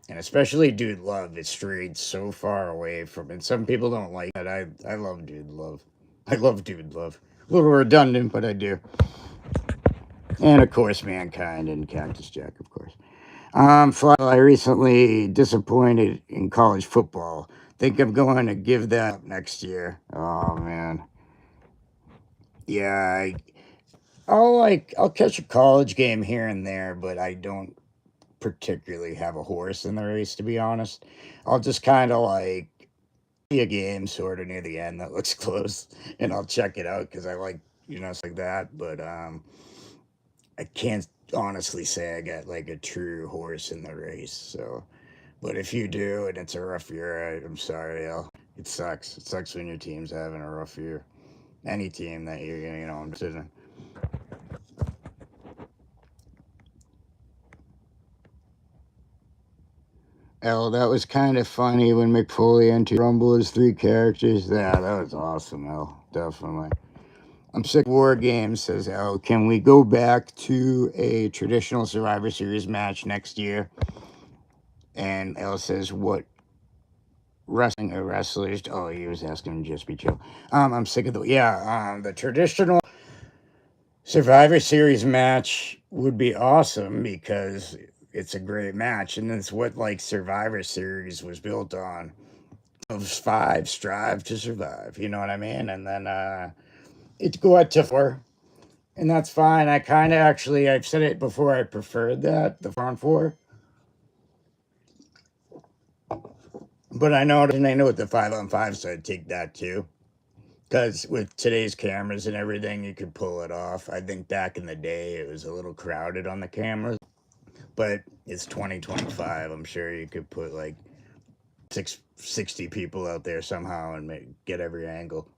And especially Dude Love, it strayed so far away from it. Some people don't like that. I love Dude Love. I love Dude Love. A little redundant, but I do. And of course, Mankind and Cactus Jack, of course. I recently disappointed in college football. Think I'm going to give that up next year. Oh man, yeah. I'll catch a college game here and there, but I don't particularly have a horse in the race, to be honest. I'll just kind of like see a game sort of near the end that looks close, and I'll check it out because I like stuff like that. But I can't honestly say I got like a true horse in the race. So, but if you do and it's a rough year, I'm sorry. It sucks. It sucks when your team's having a rough year. Any team that you're interested in. L, that was kind of funny when McFoley entered Rumble as 3 characters. Yeah, that was awesome, L. Definitely. I'm sick of war games, says L. Can we go back to a traditional Survivor Series match next year? And L says, what wrestling or wrestlers? Oh, he was asking just be chill. I'm sick of the traditional Survivor Series match would be awesome because it's a great match, and it's what like Survivor Series was built on. Of 5, strive to survive. You know what I mean? And then it go out to 4, and that's fine. I kind of actually, I've said it before. I preferred that the 4-on-4, but I know with the 5-on-5, so I'd take that too. Because with today's cameras and everything, you could pull it off. I think back in the day, it was a little crowded on the cameras. But it's 2025. I'm sure you could put like 60 people out there somehow and get every angle.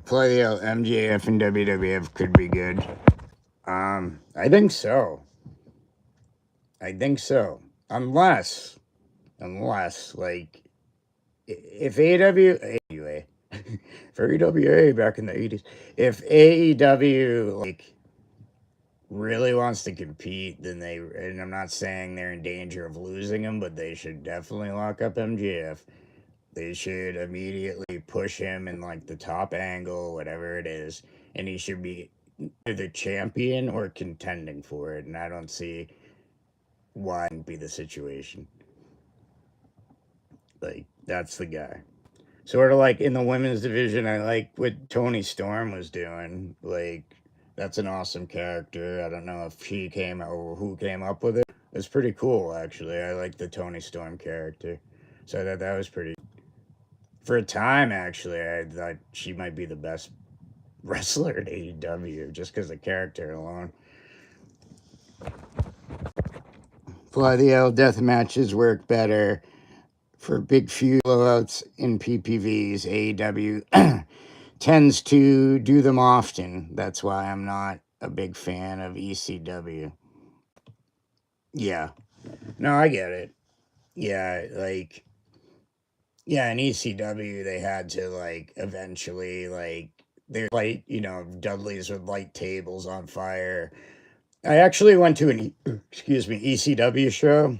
Play the MJF and WWF could be good. I think so. Unless like if AEW for AWA back in the 80s, if AEW like really wants to compete, then and I'm not saying they're in danger of losing him, but they should definitely lock up MJF. They should immediately push him in like the top angle, whatever it is, and he should be either champion or contending for it. And I don't see why it would be the situation. Like that's the guy. Sort of like in the women's division, I like what Tony Storm was doing. Like that's an awesome character. I don't know if she came or who came up with it. It's pretty cool actually. I like the Tony Storm character. So that was pretty. For a time, actually, I thought she might be the best wrestler at AEW just because of character alone. Fly the L death matches work better for big feud blowouts in PPVs. AEW tends to do them often. That's why I'm not a big fan of ECW. Yeah. No, I get it. Yeah, like yeah, in ECW they had to like eventually like they light, Dudleys would light tables on fire. I actually went to an ECW show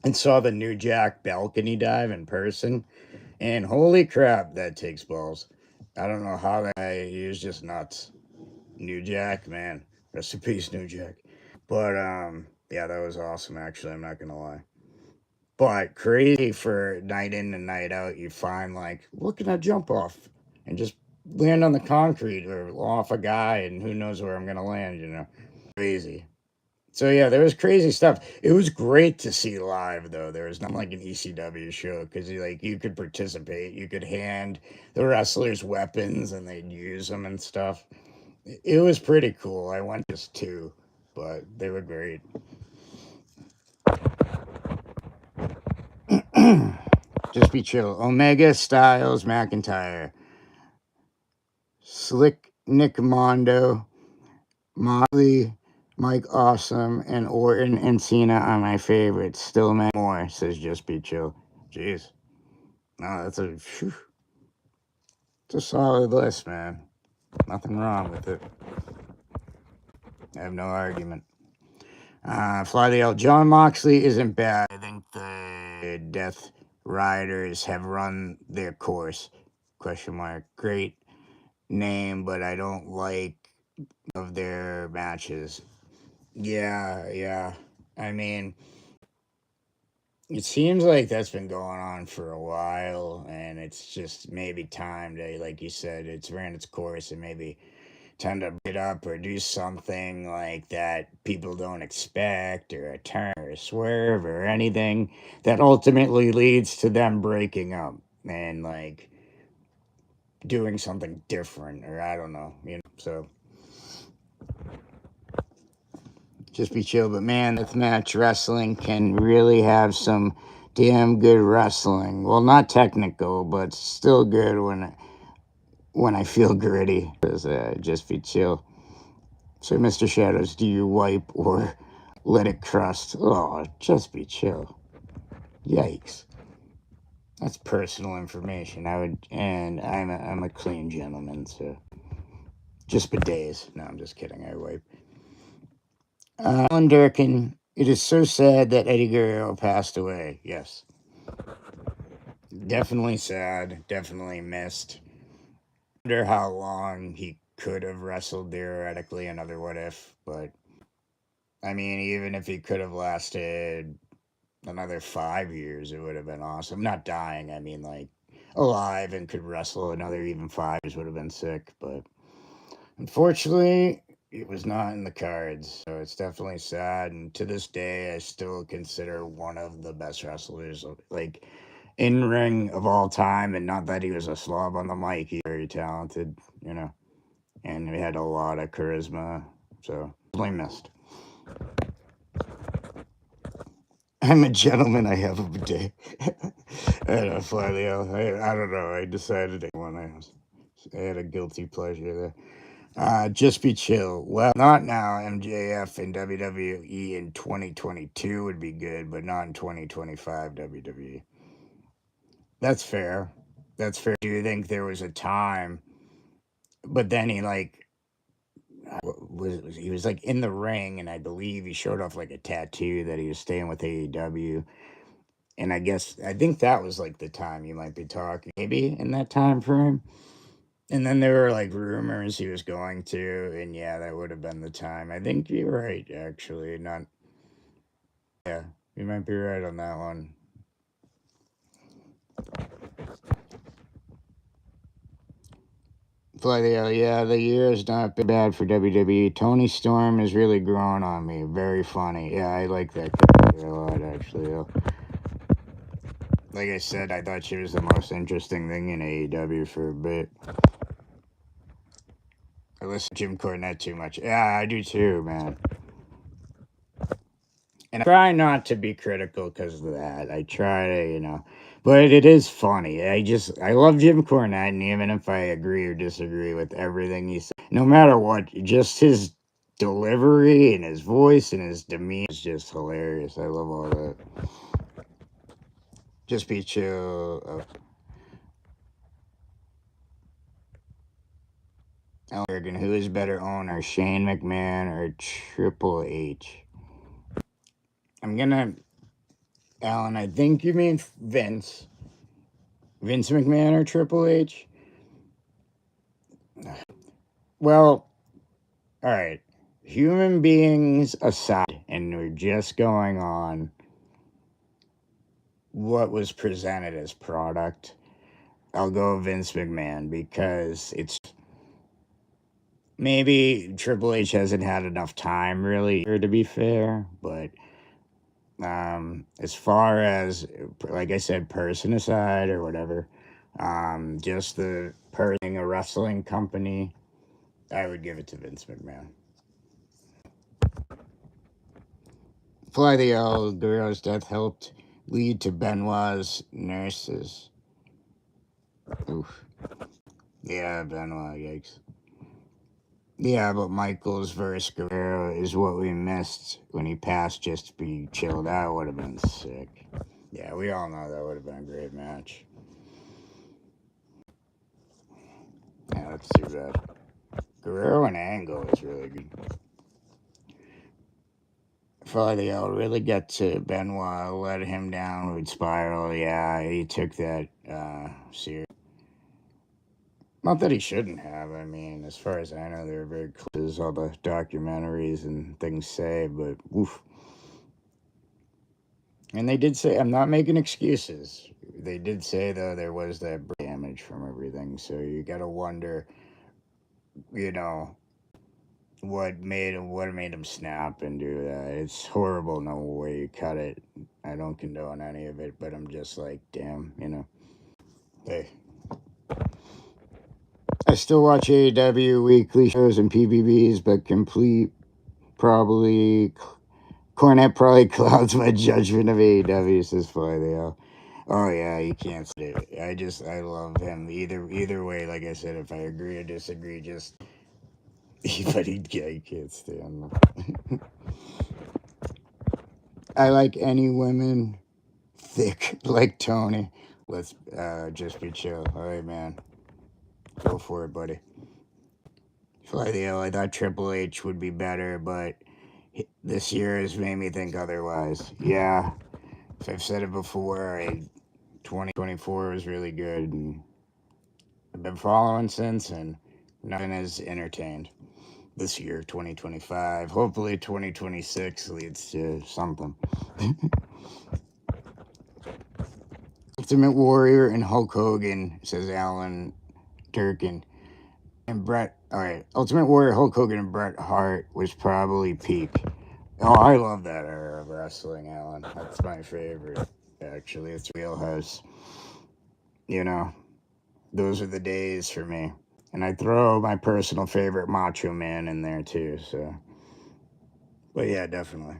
and saw the New Jack balcony dive in person, and holy crap, that takes balls. I don't know how that guy, he was just nuts. New Jack, man, rest in peace, New Jack. But yeah, that was awesome. Actually, I'm not gonna lie. But crazy for night in and night out, you find like, look at that jump off and just land on the concrete or off a guy, and who knows where I'm gonna land. Crazy. So yeah, there was crazy stuff. It was great to see live though. There was not like an ECW show because you could participate. You could hand the wrestlers weapons and they'd use them and stuff. It was pretty cool. I went just 2, but they were great. Just be chill. Omega, Styles, McIntyre, Slick Nick Mondo, Motley, Mike Awesome, and Orton and Cena are my favorites. Still many more, says Just Be Chill. Jeez. No, it's a solid list, man. Nothing wrong with it. I have no argument. Fly the L. John Moxley isn't bad. I think the Death Riders have run their course. Question mark. Great name, but I don't like of their matches. Yeah. I mean, it seems like that's been going on for a while, and it's just maybe time to, like you said, it's ran its course, and maybe time to it up or do something like that people don't expect, or a turn or a swerve or anything that ultimately leads to them breaking up and like doing something different, or I don't know, so just be chill. But man, deathmatch wrestling can really have some damn good wrestling. Well, not technical, but still good when I feel gritty. Just be chill. So, Mr. Shadows, do you wipe or let it crust? Oh, just be chill. Yikes. That's personal information. I'm a clean gentleman, so just bidets. No, I'm just kidding. I wipe. Alan Durkin, it is so sad that Eddie Guerrero passed away. Yes. Definitely sad. Definitely missed. I wonder how long he could have wrestled theoretically, another what if, but I mean, even if he could have lasted another 5 years, it would have been awesome. Not dying, I mean, like alive and could wrestle another even 5 years would have been sick, but unfortunately, it was not in the cards. So it's definitely sad. And to this day, I still consider one of the best wrestlers, like in ring of all time. And not that he was a slob on the mic, he's very talented, and he had a lot of charisma. So definitely missed. I'm a gentleman. I have a bidet. I had a fly the L. I don't know. I decided I had a guilty pleasure there. Just be chill. Well, not now. MJF and WWE in 2022 would be good, but not in 2025 WWE. That's fair. That's fair. Do you think there was a time, but then he he was like in the ring, and I believe he showed off like a tattoo that he was staying with AEW. And I think that was like the time you might be talking, maybe in that time frame. And then there were like rumors he was going to, and yeah, that would have been the time. I think you're right, actually. Not, yeah, you might be right on that one. Fly the L, yeah, the year has not been bad for WWE. Tony Storm is really growing on me. Very funny. Yeah, I like that character a lot, actually. Like I said, I thought she was the most interesting thing in AEW for a bit. I listen to Jim Cornette too much. Yeah, I do too, man. And I try not to be critical because of that. I try to, but it is funny. I love Jim Cornette, and even if I agree or disagree with everything he said, no matter what, just his delivery and his voice and his demeanor is just hilarious. I love all that. Just be chill. Who is better owner, Shane McMahon or Triple H? Alan, I think you mean Vince. Vince McMahon or Triple H? Well, all right. Human beings aside, and we're just going on what was presented as product, I'll go Vince McMahon because it's maybe Triple H hasn't had enough time really, to be fair, but as far as, like I said, person aside or whatever, just the person, a wrestling company, I would give it to Vince McMahon. Fly the L, Guerrero's death helped lead to Benoit's nurses. Oof. Yeah, Benoit, yikes. Yeah, but Michaels versus Guerrero is what we missed when he passed just to be chilled. That would have been sick. Yeah, we all know that would have been a great match. Yeah, that's too bad. Guerrero and Angle is really good. Flair really got to Benoit, let him down with Spiral. Yeah, he took that serious. Not that he shouldn't have. I mean, as far as I know, they're very close, all the documentaries and things say, but oof. And they did say, I'm not making excuses. They did say, though, there was that damage from everything. So you got to wonder, you know, what made him snap and do that. It's horrible, no way you cut it. I don't condone any of it, but I'm just like, damn, you know. Hey. I still watch AEW weekly shows and PBBs, but Cornette probably clouds my judgment of AEW, says Flair. Oh yeah, you can't say it. I love him. Either way, like I said, if I agree or disagree, just but he can't stand them. I like any women thick like Tony. Let's just be chill. All right, man. Go for it, buddy. I thought Triple H would be better, but this year has made me think otherwise. Yeah, I've said it before. 2024 was really good, and I've been following since, and nothing has entertained. This year, 2025. Hopefully, 2026 leads to something. Ultimate Warrior and Hulk Hogan, says Alan Durkin. And Bret, all right, Ultimate Warrior, Hulk Hogan, and Bret Hart was probably peak. Oh, I love that era of wrestling, Alan. That's my favorite, actually. It's Wheelhouse. You know, those are the days for me. And I throw my personal favorite Macho Man in there, too, so. But yeah, definitely.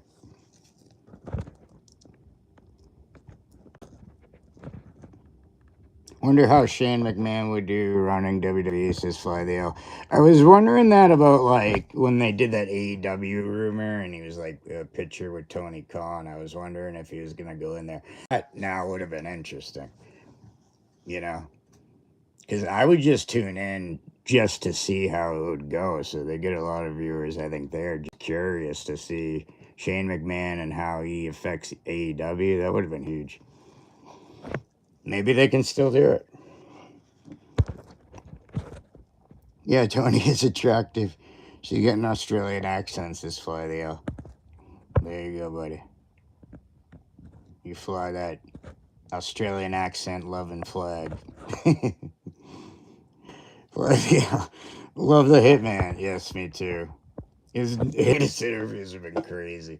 Wonder how Shane McMahon would do running WWE, says Fly the L. I was wondering that about, like, when they did that AEW rumor and he was, like, a picture with Tony Khan. I was wondering if he was going to go in there. That now would have been interesting, you know? Because I would just tune in just to see how it would go. So they get a lot of viewers. I think they're just curious to see Shane McMahon and how he affects AEW. That would have been huge. Maybe they can still do it. Yeah, Tony is attractive. She's getting Australian accents this fly, Leo. There you go, buddy. You fly that Australian accent loving flag. Leo, love the Hitman. Yes, me too. His interviews have been crazy.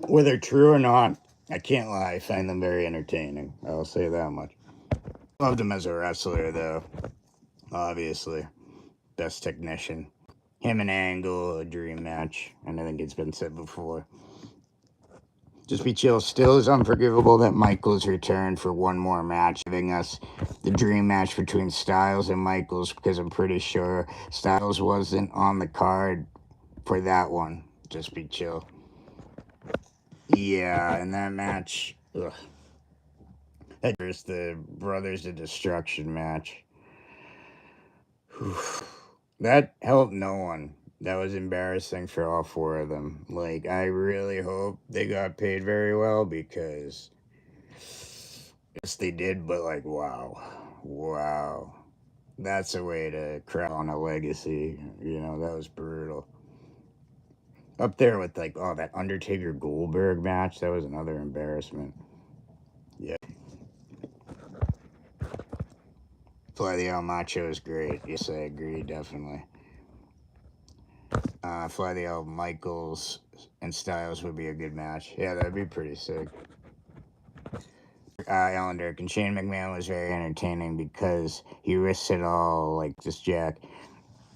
Whether true or not, I can't lie. I find them very entertaining. I'll say that much. Loved him as a wrestler, though. Obviously, best technician. Him and Angle, a dream match, and I think it's been said before. Just be chill. Still is unforgivable that Michaels returned for one more match, giving us the dream match between Styles and Michaels, because I'm pretty sure Styles wasn't on the card for that one. Just be chill. Yeah, and that match, ugh. There's the Brothers of Destruction match. That helped no one. That was embarrassing for all four of them. Like, I really hope they got paid very well because, yes, they did, but like, wow. Wow. That's a way to crown a legacy. You know, that was brutal. Up there with, like, oh, that Undertaker Goldberg match, that was another embarrassment. Yeah. Fly the El Macho is great. Yes, I agree, definitely. Fly the El Michaels and Styles would be a good match. Yeah, that'd be pretty sick. Alan Dirk and Shane McMahon was very entertaining because he risks it all, like just Jack.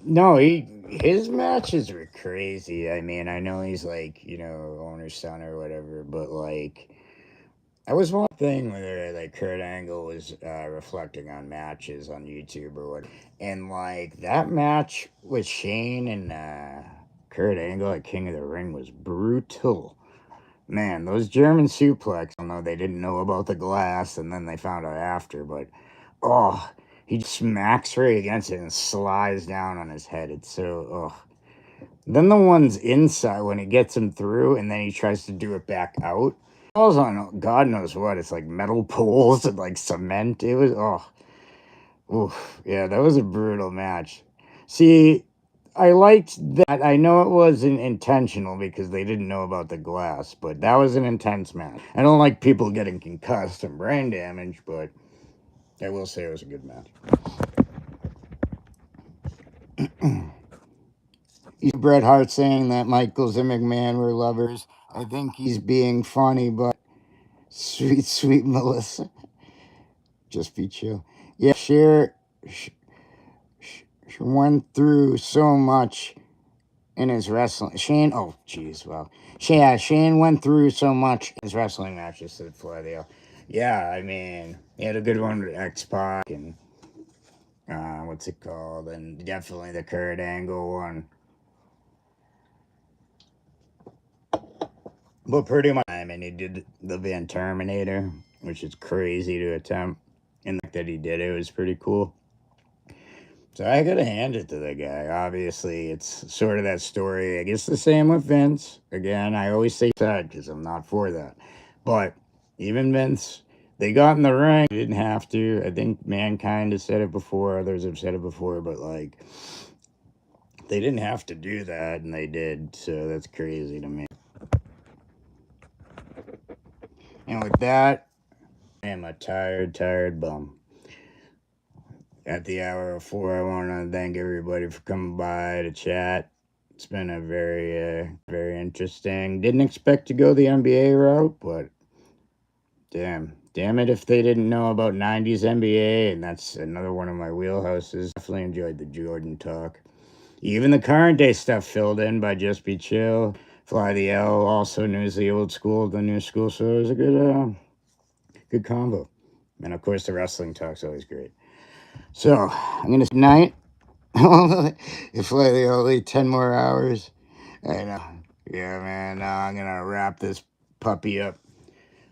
No, his matches were crazy. I mean, I know he's like, you know, owner's son or whatever, but like, that was one thing where like Kurt Angle was reflecting on matches on YouTube or what, and like that match with Shane and Kurt Angle at King of the Ring was brutal. Man, those German suplex, I know they didn't know about the glass, and then they found out after, but oh, He just smacks right against it and slides down on his head. It's so, ugh. Then the ones inside, when it gets him through and then he tries to do it back out, falls on God knows what. It's like metal poles and like cement. It was, oh, oof. Yeah, that was a brutal match. See, I liked that. I know it wasn't intentional because they didn't know about the glass, but that was an intense match. I don't like people getting concussed and brain damage, but I will say it was a good match. Bret Hart saying that Michaels and McMahon were lovers. I think he's being funny, but sweet, sweet Melissa. Just be chill. Yeah, Cher went through so much in his wrestling. Shane, oh, jeez, wow. Yeah, Shane went through so much in his wrestling matches, said Fladio. Yeah, I mean, he had a good one with X-Pac and, what's it called? And definitely the Kurt Angle one. But pretty much, I mean, he did the Van Terminator, which is crazy to attempt. And the fact that he did it was pretty cool. So I gotta hand it to the guy. Obviously, it's sort of that story. I guess the same with Vince. Again, I always say that because I'm not for that. But even Vince, they got in the ring. They didn't have to. I think Mankind has said it before. Others have said it before. But, like, they didn't have to do that, and they did. So that's crazy to me. And with that, I am a tired bum. At the hour of 4, I want to thank everybody for coming by to chat. It's been a very interesting. Didn't expect to go the NBA route, but damn it if they didn't know about 90s NBA, and that's another one of my wheelhouses. Definitely enjoyed the Jordan talk. Even the current day stuff filled in by Just Be Chill. Fly the L also knows the old school, the new school, so it was a good combo. And of course, the wrestling talk's always great. So, I'm going to night. It's like only 10 more hours. I know. Yeah, man. Now I'm going to wrap this puppy up.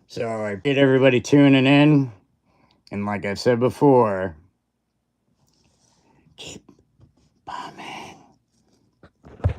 So, I appreciate everybody tuning in. And like I said before, keep